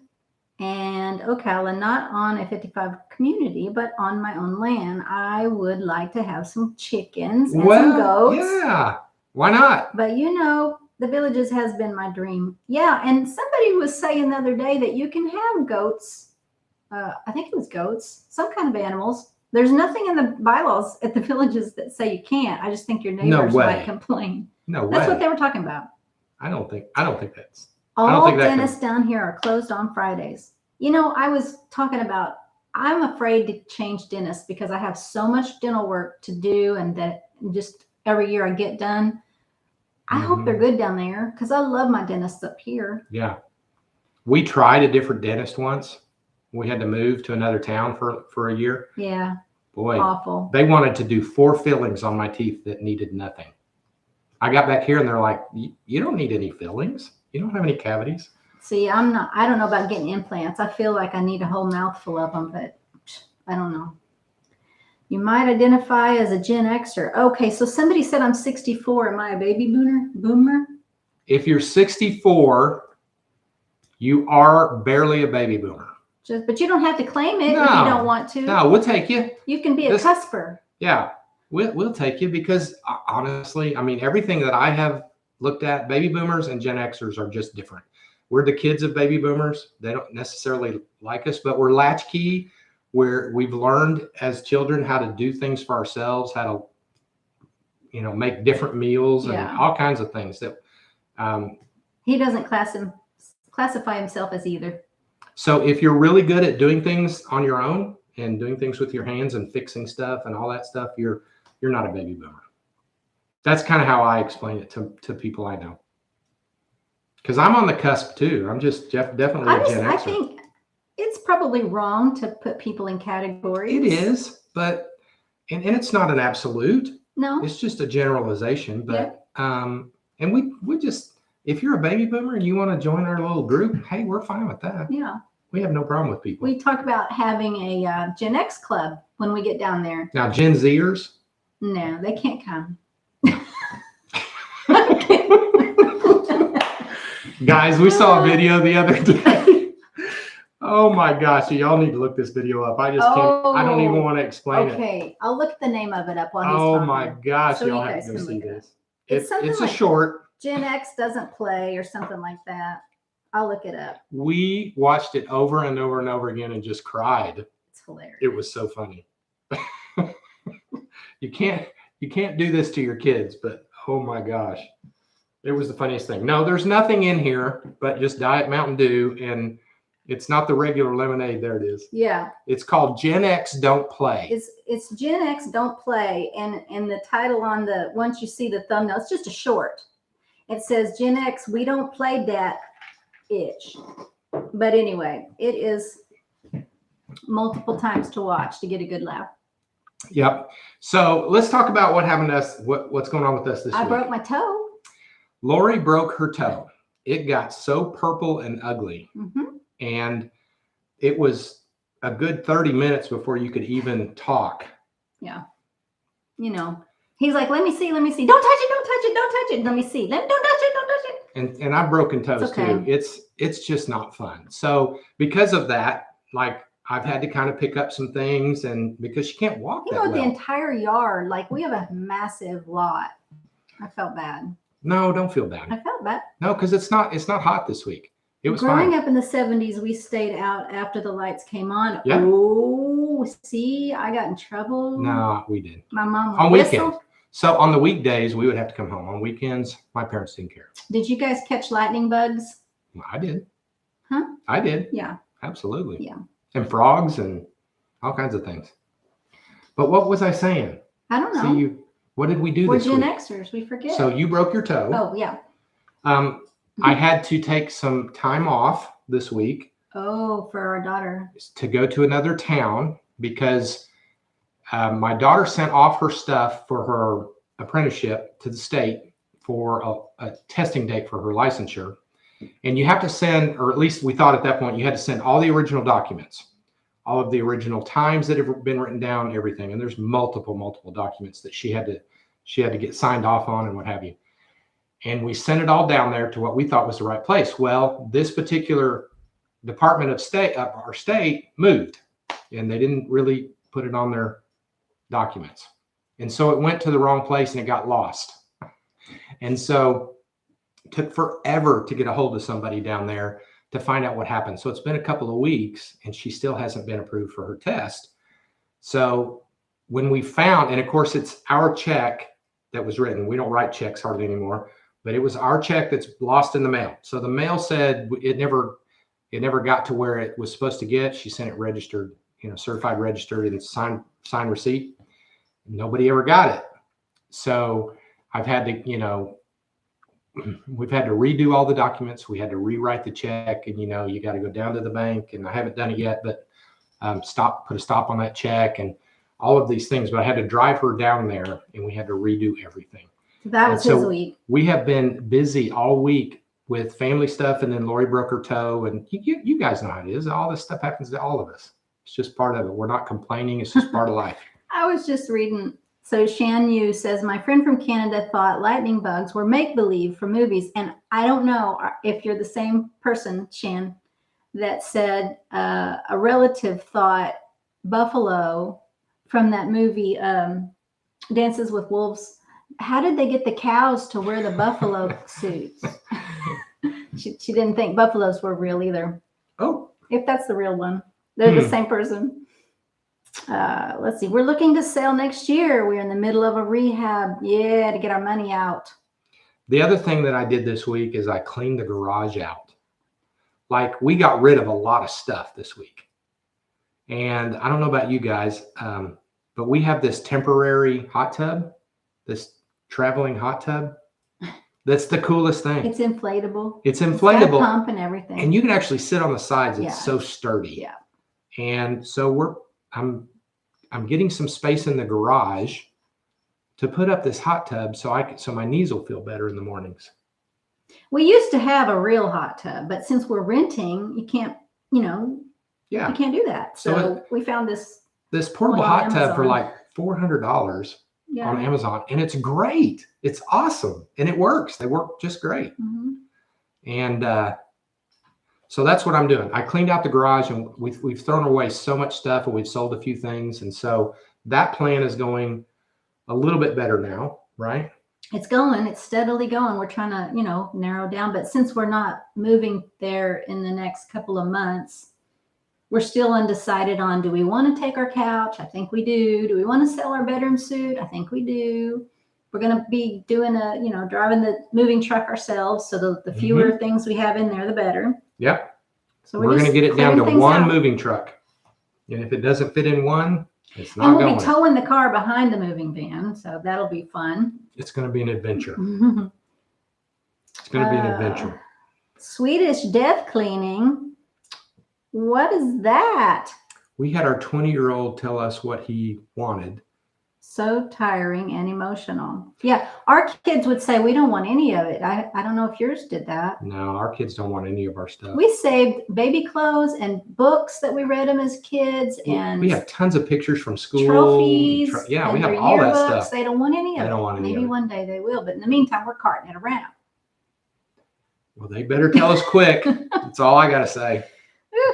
and Ocala, not on a 55 community, but on my own land. I would like to have some chickens and some goats. Yeah, why not? But the Villages has been my dream. Yeah, and somebody was saying the other day that you can have goats. I think it was goats, some kind of animals. There's nothing in the bylaws at the Villages that say you can't. I just think your neighbors might complain. No way. That's what they were talking about. I don't think that's. All dentists down here are closed on Fridays. I was talking about, I'm afraid to change dentists because I have so much dental work to do and that just every year I get done. I hope they're good down there because I love my dentists up here. Yeah. We tried a different dentist once. We had to move to another town for a year. Yeah. Boy, awful. They wanted to do 4 fillings on my teeth that needed nothing. I got back here and they're like, you don't need any fillings. You don't have any cavities. See, I don't know about getting implants. I feel like I need a whole mouthful of them, but I don't know. You might identify as a Gen Xer. Okay, so somebody said I'm 64. Am I a baby boomer? If you're 64, you are barely a baby boomer. But you don't have to claim it if you don't want to. No, we'll take you. You can be a cusper. Yeah, we'll take you because honestly, I mean, everything that I have looked at, baby boomers and Gen Xers are just different. We're the kids of baby boomers. They don't necessarily like us, but we're latchkey, where we've learned as children how to do things for ourselves, how make different meals and Yeah. all kinds of things that. He doesn't classify himself as either. So if you're really good at doing things on your own and doing things with your hands and fixing stuff and all that stuff, you're not a baby boomer. That's kind of how I explain it to people I know. Because I'm on the cusp too. I'm just definitely a Gen Xer. I think it's probably wrong to put people in categories. It is, but and it's not an absolute. No. It's just a generalization. But and we just, if you're a baby boomer and you want to join our little group, hey, we're fine with that. Yeah. We have no problem with people. We talked about having a Gen X club when we get down there. Now, Gen Zers? No, they can't come. Guys, we saw a video the other day. Oh my gosh, y'all need to look this video up. I just can't, I don't even want to explain it. Okay, I'll look the name of it up while he's Oh talking. my gosh, So y'all you have guys to go can see look it this. It's something It's a like short. Gen X doesn't play or something like that. I'll look it up. We watched it over and over and over again and just cried. It's hilarious. It was so funny. You can't do this to your kids, but oh my gosh. It was the funniest thing. No, there's nothing in here but just Diet Mountain Dew, and it's not the regular lemonade. There it is. Yeah. It's called Gen X Don't Play. It's Gen X Don't Play, and the title on the, once you see the thumbnail, it's just a short. It says Gen X, we don't play that itch. But anyway, it is multiple times to watch to get a good laugh. Yep. So let's talk about what happened to us. What's going on with us this week? I broke my toe. Lori broke her toe. It got so purple and ugly. Mm-hmm. And it was a good 30 minutes before you could even talk. Yeah. You know, he's like, let me see. Don't touch it, don't touch it, don't touch it. Let me see. Don't touch it, don't touch it. And I've broken toes It's okay. too. It's just not fun. So because of that, like I've had to kind of pick up some things, and because she can't walk that well. The entire yard, like we have a massive lot. I felt bad. No, don't feel bad. I felt bad. No, because it's not hot this week. It was Growing fine. up in the 70s, we stayed out after the lights came on. Yeah. Oh, see, I got in trouble. No, we did. My mom would on whistle. Weekends. So on the weekdays, we would have to come home. On weekends, my parents didn't care. Did you guys catch lightning bugs? Well, I did. Huh? I did. Yeah. Absolutely. Yeah. And frogs and all kinds of things. But what was I saying? I don't know. See, what did we do We're this Gen week? Xers. We forget. So you broke your toe. Oh, yeah. I had to take some time off this week. Oh, for our daughter. To go to another town because my daughter sent off her stuff for her apprenticeship to the state for a testing date for her licensure. And you have to send, or at least we thought at that point, you had to send all the original documents, all of the original times that have been written down, everything. And there's multiple documents that she had to get signed off on and what have you. And we sent it all down there to what we thought was the right place. Well, this particular Department of State, our state, moved, and they didn't really put it on their documents. And so it went to the wrong place and it got lost. And so it took forever to get a hold of somebody down there to find out what happened. So it's been a couple of weeks and she still hasn't been approved for her test. So when we found, and of course it's our check that was written, we don't write checks hardly anymore, but it was our check that's lost in the mail. So the mail said it never got to where it was supposed to get. She sent it registered, certified registered and signed receipt. Nobody ever got it. So I've had to, we've had to redo all the documents. We had to rewrite the check, and you got to go down to the bank, and I haven't done it yet, but put a stop on that check and all of these things. But I had to drive her down there, and we had to redo everything. That was his week. We have been busy all week with family stuff, and then Lori broke her toe, and you guys know how it is. All this stuff happens to all of us. It's just part of it. We're not complaining. It's just part of life. I was just reading. So Shan Yu says, my friend from Canada thought lightning bugs were make-believe from movies. And I don't know if you're the same person, Shan, that said a relative thought buffalo from that movie, Dances with Wolves. How did they get the cows to wear the buffalo suits? She didn't think buffaloes were real either. Oh. If that's the real one. They're the same person. Let's see. We're looking to sell next year. We're in the middle of a rehab. Yeah, to get our money out. The other thing that I did this week is I cleaned the garage out. Like, we got rid of a lot of stuff this week. And I don't know about you guys, but we have this temporary hot tub, this traveling hot tub. That's the coolest thing. It's inflatable. It's It's got a inflatable. pump and everything. And you can actually sit on the sides. It's Yeah. so sturdy. Yeah. And so I'm getting some space in the garage to put up this hot tub so my knees will feel better in the mornings. We used to have a real hot tub, but since we're renting, you can't, you Yeah. can't do that. So So we found this. This portable on hot tub for Amazon. like $400 Yeah. on Amazon, and it's great. It's awesome, and it works. They work just great. Mhm. And so that's what I'm doing. I cleaned out the garage, and we've thrown away so much stuff, and we've sold a few things, and so that plan is going a little bit better now, right? It's going. It's steadily going. We're trying to, narrow down. But since we're not moving there in the next couple of months, we're still undecided on, do we want to take our couch? I think we do. Do we want to sell our bedroom suite? I think we do. We're going to be doing driving the moving truck ourselves. So the fewer things we have in there, the better. Yep. So We're going to just get it down to clearing things one out. moving truck. And if it doesn't fit in one, it's And not we'll going. be towing the car behind the moving van. So that'll be fun. It's going to be an adventure. It's going to be an adventure. Swedish death cleaning. What is that? We had our 20-year-old tell us what he wanted. So tiring and emotional. Yeah, our kids would say we don't want any of it. I don't know if yours did that. No, our kids don't want any of our stuff. We saved baby clothes and books that we read them as kids, and We have tons of pictures from school. trophies. Yeah, and we have their all that yearbooks. stuff. They don't want any of They it. don't want any Maybe of it. one day they will, but in the meantime, we're carting it around. Well, they better tell us quick. That's all I got to say.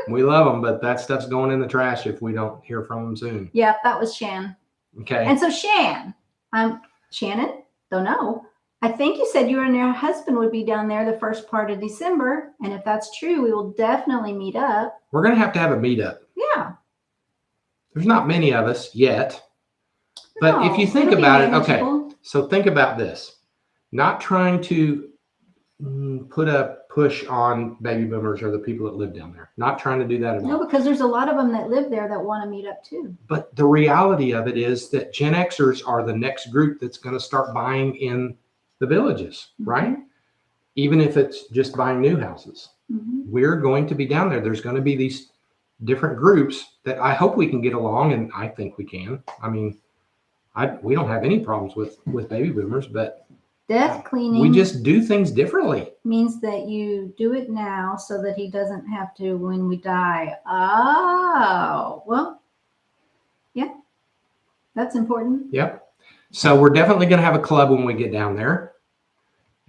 We love them, but that stuff's going in the trash if we don't hear from them soon. Yep, that was Shan. Okay. And so Shannon, don't know. I think you said you and your husband would be down there the first part of December. And if that's true, we will definitely meet up. We're going to have a meetup. Yeah. There's not many of us yet. But No, if you think it'll be about it, okay. manageable. So think about this. Not trying to put a push on baby boomers or the people that live down there. Not trying to do that at all. No, because there's a lot of them that live there that want to meet up too. But the reality of it is that Gen Xers are the next group that's going to start buying in the villages, right? Even if it's just buying new houses. Mhm. We're going to be down there. There's going to be these different groups that I hope we can get along, and I think we can. I mean, we don't have any problems with baby boomers, but Death cleaning we just do things differently. means that you do it now so that he doesn't have to when we die. Oh, well, yeah, that's important. Yep. So we're definitely going to have a club when we get down there.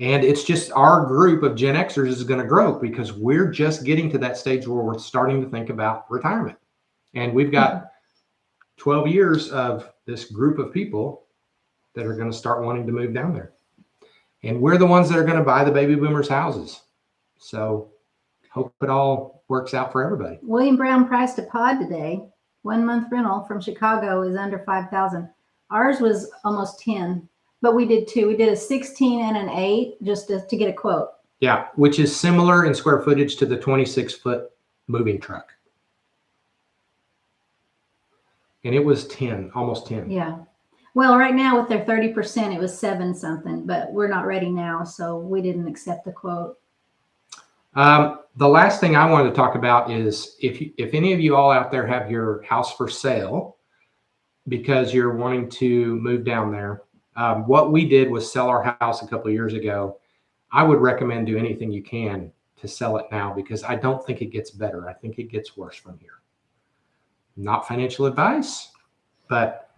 And it's just our group of Gen Xers is going to grow because we're just getting to that stage where we're starting to think about retirement. And we've got 12 years of this group of people that are going to start wanting to move down there. And we're the ones that are going to buy the baby boomers' houses. So hope it all works out for everybody. William Brown priced a pod today. 1 month rental from Chicago is under $5,000. Ours was almost 10, but we did two. We did a 16 and an 8 just to get a quote. Yeah, which is similar in square footage to the 26-foot moving truck. And it was 10, almost 10. Yeah. Well, right now with their 30%, it was 7 something, but we're not ready now, so we didn't accept the quote. The last thing I wanted to talk about is if any of you all out there have your house for sale because you're wanting to move down there, what we did was sell our house a couple of years ago. I would recommend do anything you can to sell it now because I don't think it gets better. I think it gets worse from here. Not financial advice, but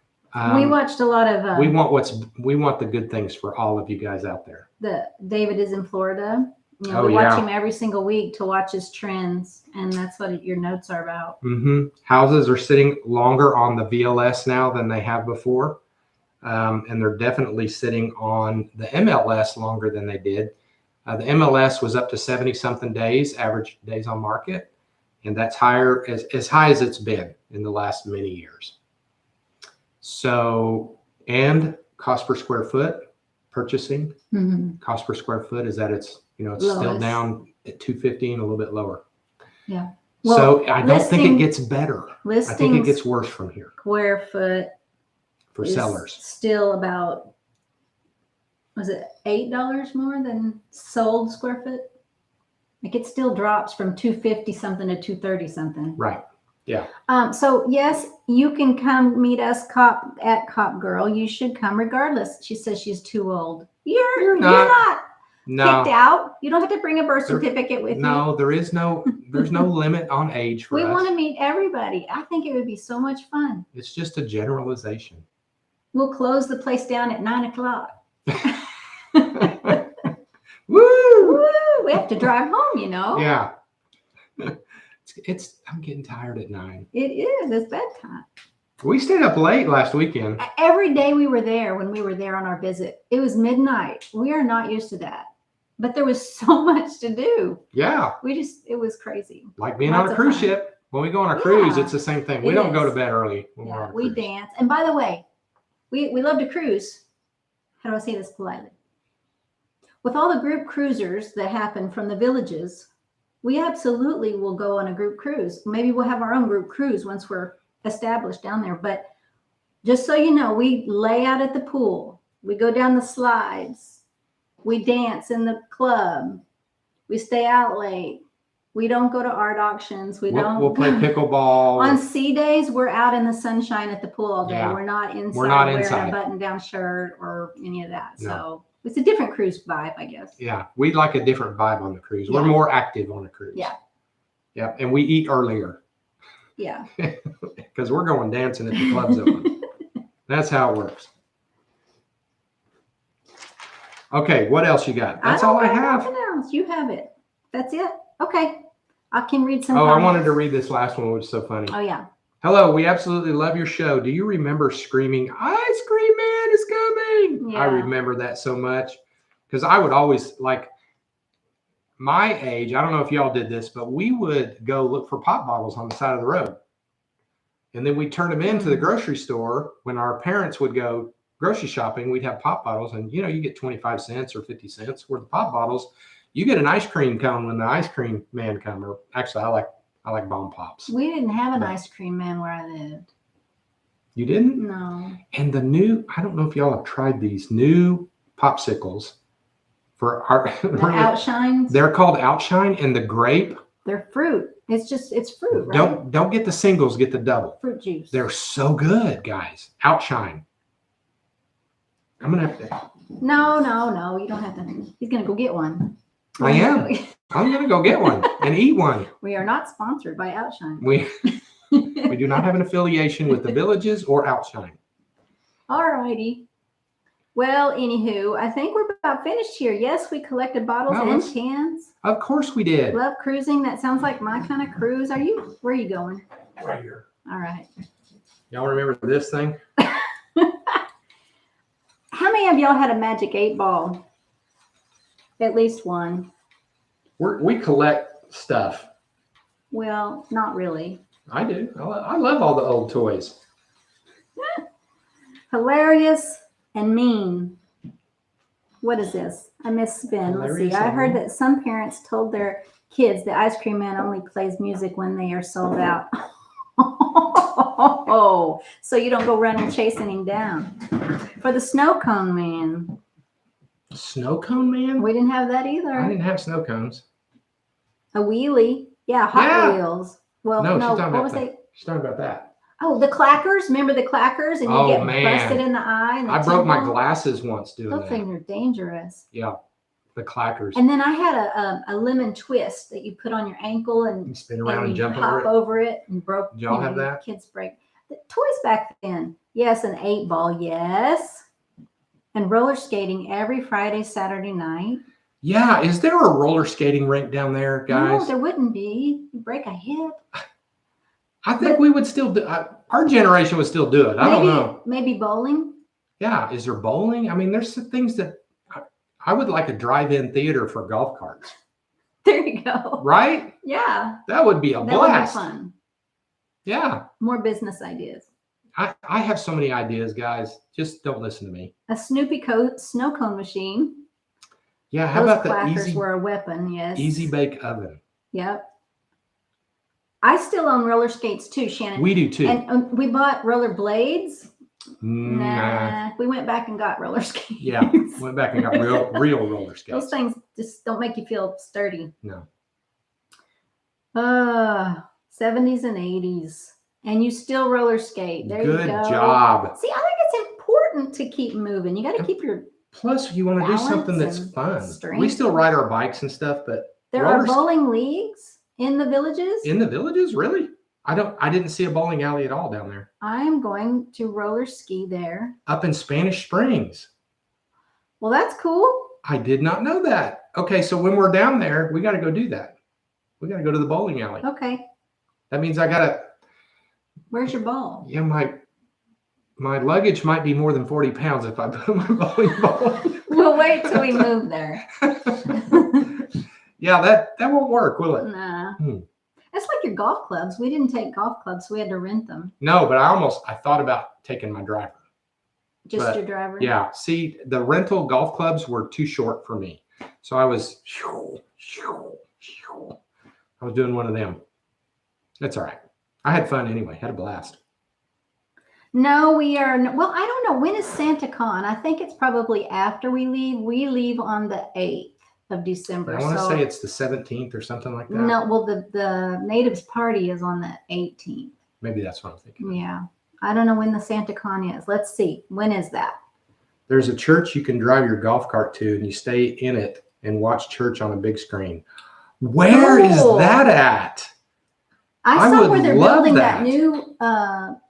We watched a lot of we want the good things for all of you guys out there. David is in Florida. Oh, we watch yeah. him every single week to watch his trends, and that's what your notes are about. Houses are sitting longer on the VLS now than they have before. And they're definitely sitting on the MLS longer than they did. The MLS was up to 70 something days, average days on market. And that's higher as high as it's been in the last many years. So, and cost per square foot purchasing, Mhm. cost per square foot is that it's, it's still Lowest. down at 250 and a little bit lower. Yeah. So I don't think it listing- gets better. I think it Listings gets worse from here square foot for is sellers. still about, was it $8 more than sold square foot? Like it still drops from 250 something to 230 something. Right. Yeah. So yes, you can come meet us at Cop Girl. You should come regardless. She says she's too old. You're not No. kicked out. You don't have to bring a birth certificate with you. No, there's no limit on age for We us. want to meet everybody. I think it would be so much fun. It's just a generalization. We'll close the place down at 9:00. Woo! Woo! We have to drive home, Yeah. I'm getting tired at 9. It is. It's bedtime. We stayed up late last weekend. Every day we were there, when we were there on our visit, it was midnight. We are not used to that. But there was so much to do. Yeah. It was crazy. Like being Lots on a of cruise fun. ship. When we go on a cruise, Yeah, it's the same thing. We it don't go is. to bed early when we're on Yeah, a we cruise. dance. And by the way, we love to cruise. How do I say this politely? With all the group cruisers that happen from the villages, we absolutely will go on a group cruise. Maybe we'll have our own group cruise once we're established down there. But just so you know, we lay out at the pool. We go down the slides. We dance in the club. We stay out late. We don't go to art auctions. We'll play pickleball. On sea days, we're out in the sunshine at the pool all day. Yeah. We're not inside wearing inside. a button-down shirt or any of that. No. So it's a different cruise vibe, I guess. Yeah, we like a different vibe on the cruise. We're Yeah. more active on a cruise. Yeah. Yeah, and we eat earlier Yeah. because we're going dancing at the club's open. That's how it works. Okay, what else you got? That's all I have. Nothing else. You have it. That's it. Okay. I can read some. Oh, I wanted comments. to read this last one, which is so funny. Oh yeah. Hello, we absolutely love your show. Do you remember screaming, "Ice Cream Man is coming"? Yeah. I remember that so much because I would always like my age. I don't know if y'all did this, but we would go look for pop bottles on the side of the road. And then we'd turn them into the grocery store. When our parents would go grocery shopping, we'd have pop bottles. And, you get 25 cents or 50 cents worth of pop bottles. You get an ice cream cone when the ice cream man comes. Or actually, I like bomb pops. We didn't have an ice cream man where I lived. You didn't? No. And I don't know if y'all have tried these new popsicles for our, The outshines. they're called Outshine, and the grape. They're fruit. It's fruit, right? Don't get the singles, get the double. Fruit juice. They're so good, guys. Outshine. I'm going to have to. No. You don't have to. He's gonna go get one. I am. I'm going to go get one and eat one. We are not sponsored by Outshine. We do not have an affiliation with the Villages or Outshine. All righty. Well, anywho, I think we're about finished here. Yes, we collected bottles No, and let's- cans. Of course we did. Love cruising. That sounds like my kind of cruise. Where are you going? Right here. All right. Y'all remember this thing? How many of y'all had a Magic 8 Ball? At least one. We collect stuff. Well, not really. I do. I love all the old toys. Hilarious and mean. What is this? I misspin. Let's see. Hilarious I and heard mean. that some parents told their kids the ice cream man only plays music when they are sold out. Oh, so you don't go running chasing him down. For the snow cone man, Snow cone man? we didn't have that I either. didn't have snow cones. A wheelie, yeah, Hot Yeah. Wheels. Well, No, she's no, talking what about was that. they? She's talking about that. Oh, the clackers. Remember the clackers, and you Oh, get man. busted in the eye. And the I broke my temple? glasses once doing Those that. things are dangerous. Yeah, the clackers. And then I had a lemon twist that you put on your ankle and You spin around and you jump hop over it. over it and broke. Did y'all have that? Kids break the toys back then. Yes, an 8 ball. Yes, and roller skating every Friday, Saturday night. Yeah, is there a roller skating rink down there, guys? No, there wouldn't be. You break a hip. I think we would still do. Our generation would still do it. I don't know. Maybe bowling. Yeah, is there bowling? I mean, there's some things that I would like a drive-in theater for golf carts, There you go. right? Yeah, That would be a that blast. would be fun. Yeah, More business ideas. I have so many ideas, guys. Just don't listen to me. A Snoopy snow cone machine. Yeah, how Those about the clackers were a weapon, yes. easy bake oven? Yep. I still own roller skates too, Shannon. We do too. And we bought roller blades. Nah. Nah, we went back and got roller skates. Yeah, went back and got real roller skates. Those things just don't make you feel sturdy. No. 70s and 80s. And you still roller skate. There Good you go. job. See, I think it's important to keep moving. You got to keep your. Plus, you want to do something balance that's and fun. strength. We still ride our bikes and stuff, but There are bowling leagues in the villages. in the villages, really? I didn't see a bowling alley at all down there. I'm going to roller ski there. Up in Spanish Springs. Well, that's cool. I did not know that. Okay, so when we're down there, we got to go do that. We got to go to the bowling alley. Okay. That means I got to. Where's your ball? Yeah, my luggage might be more than 40 pounds if I put my bowling ball. We'll wait till we move there. Yeah, that won't work, will it? Nah. Hmm. That's like your golf clubs. We didn't take golf clubs, so we had to rent them. No, but I thought about taking my driver. Just But, your driver? Yeah, see, the rental golf clubs were too short for me. So I was doing one of them. That's all right. I had fun anyway, had a blast. No, we are. Well, I don't know. When is Santa Con? I think it's probably after we leave. We leave on the 8th of December. I want to say it's the 17th or something like that. No, well, the natives party is on the 18th. Maybe that's what I'm thinking. Yeah. I don't know when the Santa Con is. Let's see. When is that? There's a church you can drive your golf cart to, and you stay in it and watch church on a big screen. Where is Cool. that at? I I saw would where they're love building that. that new,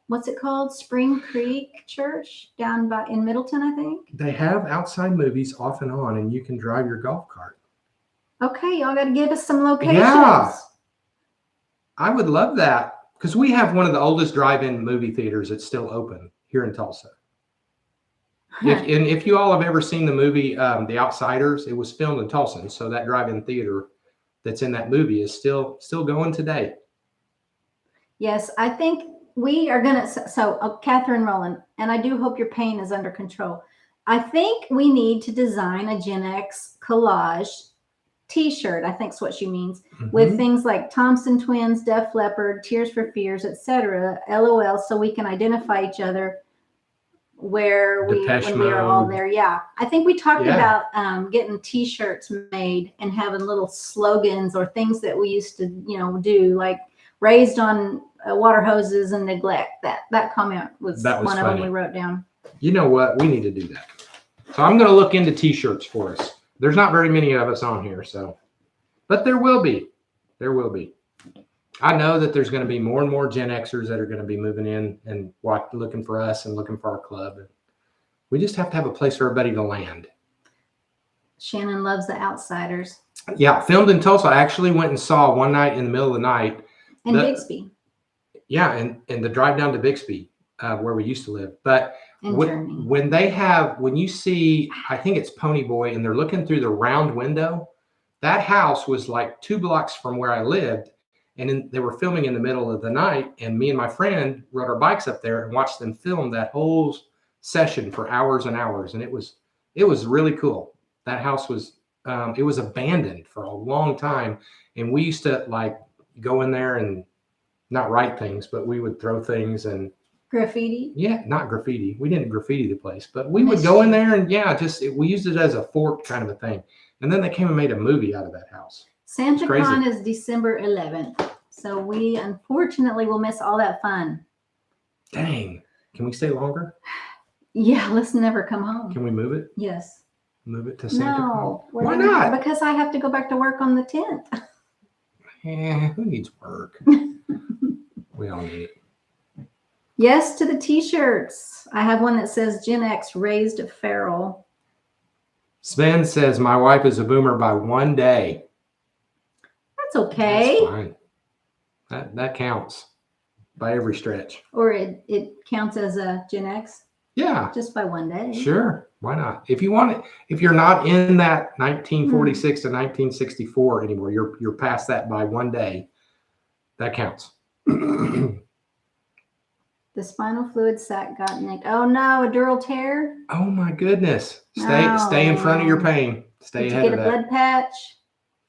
what's it called? Spring Creek Church down in Middleton, I think. They have outside movies off and on, and you can drive your golf cart. Okay, y'all got to give us some locations. Yeah. I would love that because we have one of the oldest drive-in movie theaters that's still open here in Tulsa. If you all have ever seen the movie The Outsiders, it was filmed in Tulsa, so that drive-in theater that's in that movie is still going today. Yes, I think we are going to. So, Catherine Rowland, and I do hope your pain is under control. I think we need to design a Gen X collage T-shirt. I think is what she means, with things like Thompson Twins, Def Leppard, Tears for Fears, etc. LOL, so we can identify each other when we are all there. Yeah, I think we talked about getting T-shirts made and having little slogans or things that we used to, do, like raised on water hoses and neglect. That comment was one funny. of them we wrote down. You know what? We need to do that. So I'm going to look into T-shirts for us. There's not very many of us on here, but there will be. There will be. I know that there's going to be more and more Gen Xers that are going to be moving in and looking for us and looking for our club. We just have to have a place for everybody to land. Shannon loves The Outsiders. Yeah, filmed in Tulsa. I actually went and saw one night in the middle of the night. And Bixby. Yeah, and the drive down to Bixby, where we used to live. But when you see, I think it's Pony Boy, and they're looking through the round window, that house was like 2 blocks from where I lived. And they were filming in the middle of the night, and me and my friend rode our bikes up there and watched them film that whole session for hours and hours. And it was really cool. That house was, it was abandoned for a long time. And we used to like go in there and not write things, but we would throw things and graffiti. Yeah, not graffiti. We didn't graffiti the place, but we would go in there and we used it as a fort kind of a thing. And then they came and made a movie out of that house. Santa Con is December 11th. So we unfortunately will miss all that fun. Dang. Can we stay longer? Yeah, let's never come home. Can we move it? Yes. Move it to Santa Con? Why not? Because I have to go back to work on the 10th. Yeah, who needs work? We all need it. Yes to the T-shirts. I have one that says Gen X raised feral. Sven says, my wife is a boomer by 1 day. That's okay. That's fine. That counts by every stretch. Or it counts as a Gen X? Yeah. Just by 1 day. Sure. Why not? If you want it, if you're not in that 1946 to 1964 anymore, you're past that by 1 day. That counts. The spinal fluid sac got nicked. Oh no, a dural tear. Oh my goodness. Stay in front of your pain. Stay Did you ahead get of a that. blood patch?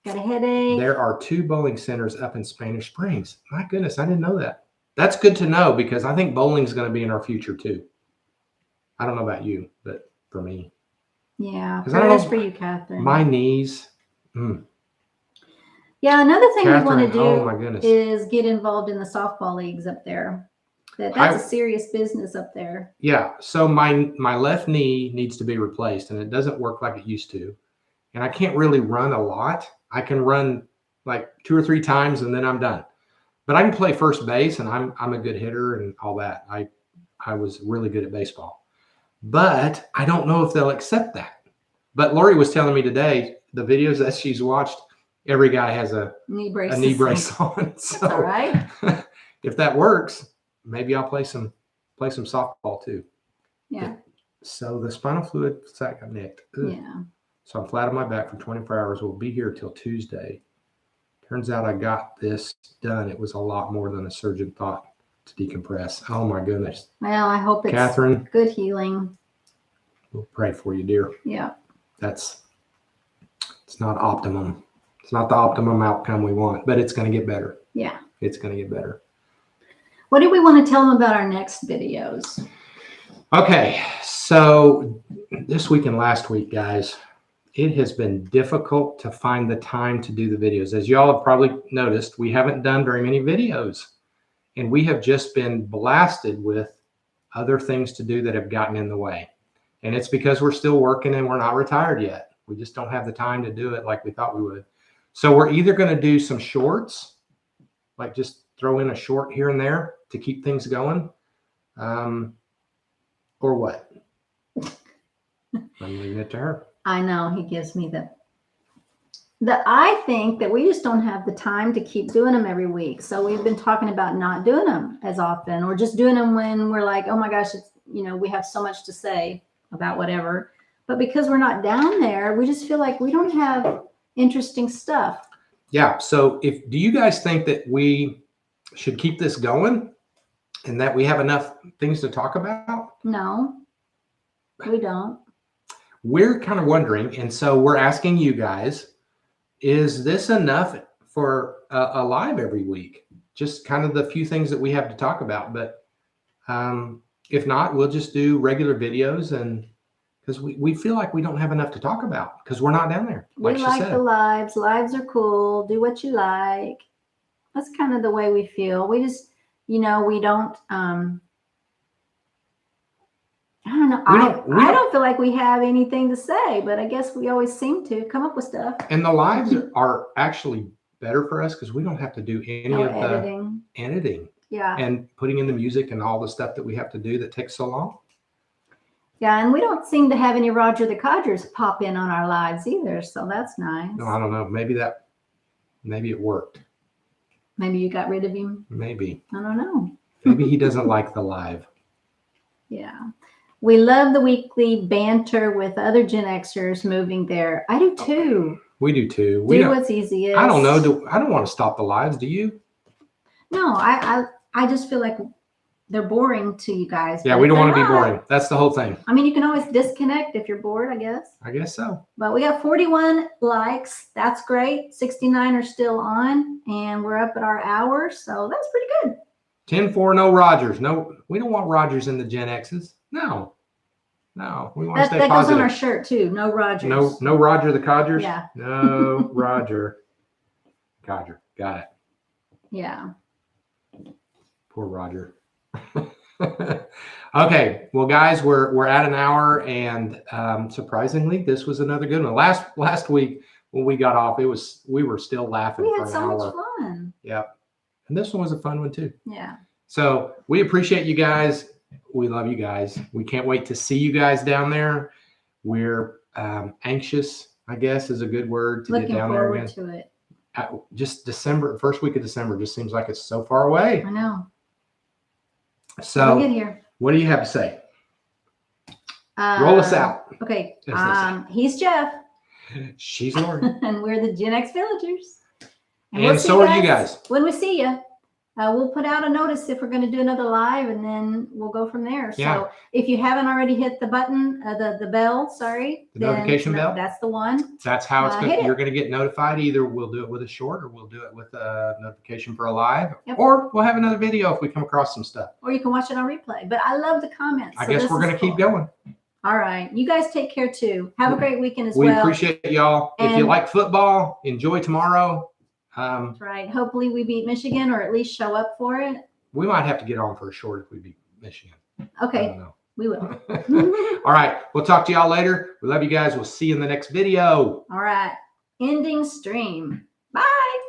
Got a headache? There are 2 bowling centers up in Spanish Springs. My goodness, I didn't know that. That's good to know because I think bowling is going to be in our future too. I don't know about you, but for me. Yeah, 'Cause I don't prayers know- for you, Catherine. My knees. Yeah, another thing we want to Catherine, oh do my goodness. is get involved in the softball leagues up there. That's a serious business up there. Yeah. So my left knee needs to be replaced and it doesn't work like it used to. And I can't really run a lot. I can run like 2 or 3 times and then I'm done. But I can play first base and I'm a good hitter and all that. I was really good at baseball. But I don't know if they'll accept that. But Lori was telling me today, the videos that she's watched, every guy has a Knee brace. knee brace on. That's all So right. if that works, maybe I'll play some softball too. Yeah. So the spinal fluid sac got nicked. Ugh. Yeah. So I'm flat on my back for 24 hours. We'll be here till Tuesday. Turns out I got this done. It was a lot more than a surgeon thought to decompress. Oh my goodness. Well, I hope it's Catherine, good healing. we'll pray for you, dear. Yeah. It's not optimum. It's not the optimum outcome we want, but it's going to get better. Yeah. It's going to get better. What do we want to tell them about our next videos? Okay. So this week and last week, guys, it has been difficult to find the time to do the videos. As y'all have probably noticed, we haven't done very many videos and we have just been blasted with other things to do that have gotten in the way. And it's because we're still working and we're not retired yet. We just don't have the time to do it like we thought we would. So we're either going to do some shorts, like just throw in a short here and there to keep things going, or what? I'm leaving it to her. I know he gives me I think that we just don't have the time to keep doing them every week. So we've been talking about not doing them as often or just doing them when we're like, oh my gosh, it's, we have so much to say about whatever. But because we're not down there, we just feel like we don't have interesting stuff. Yeah. So do you guys think that we should keep this going and that we have enough things to talk about? No, we don't. We're kind of wondering. And so we're asking you guys, is this enough for a live every week? Just kind of the few things that we have to talk about. But if not, we'll just do regular videos and because we feel like we don't have enough to talk about because we're not down there. We like said. the lives. Lives are cool. Do what you like. That's kind of the way we feel. We just, we don't, I don't know. I don't feel like we have anything to say, but I guess we always seem to come up with stuff. And the lives are actually better for us because we don't have to do any of the editing. Yeah. And putting in the music and all the stuff that we have to do that takes so long. Yeah, and we don't seem to have any Roger the Codgers pop in on our lives either, so that's nice. No, I don't know. Maybe it worked. Maybe you got rid of him. Maybe. I don't know. Maybe he doesn't like the live. Yeah. We love the weekly banter with other Gen Xers moving there. I do too. We do too. Do what's easiest. I don't know. I don't want to stop the lives. Do you? No, I just feel like they're boring to you guys. Yeah, we don't want to be boring. That's the whole thing. I mean, you can always disconnect if you're bored, I guess. I guess so. But we got 41 likes. That's great. 69 are still on, and we're up at our hour, so that's pretty good. 10-4, no Rogers. No, we don't want Rogers in the Gen X's. No, we want to stay that positive. goes on our shirt too. No Rogers. No Roger the Codgers. Yeah. No Roger. Codger. Got it. Yeah. Poor Roger. Okay, well, guys, we're at an hour, and surprisingly, this was another good one. Last week when we got off, we were still laughing We for had an so hour. much fun. Yep, and this one was a fun one too. Yeah. So we appreciate you guys. We love you guys. We can't wait to see you guys down there. We're anxious, I guess, is a good word to Looking get down there forward again. to it. Just December, first week of December, just seems like it's so far away. I know. So, We'll get here. what do you have to say? Roll us out. Okay. As He's Jeff, She's Lori. and we're the Gen X Villagers. And we'll so see are you guys. When we see you. we'll put out a notice if we're going to do another live, and then we'll go from there. Yeah. So if you haven't already hit the button, the bell, sorry, The notification bell? That's the one. That's how it's Hit going. it. You're going to get notified. Either we'll do it with a short, or we'll do it with a notification for a live, Yep. or we'll have another video if we come across some stuff. Or you can watch it on replay. But I love the comments. I so guess this we're going to is keep cool. going. All right. You guys take care too. Have a great weekend as We well. appreciate y'all. If you And- like football, enjoy tomorrow. That's right. Hopefully we beat Michigan, or at least show up for it. We might have to get on for a short if we beat Michigan. I Okay, don't know. we will. All right. We'll talk to y'all later. We love you guys. We'll see you in the next video. All right. Ending stream. Bye.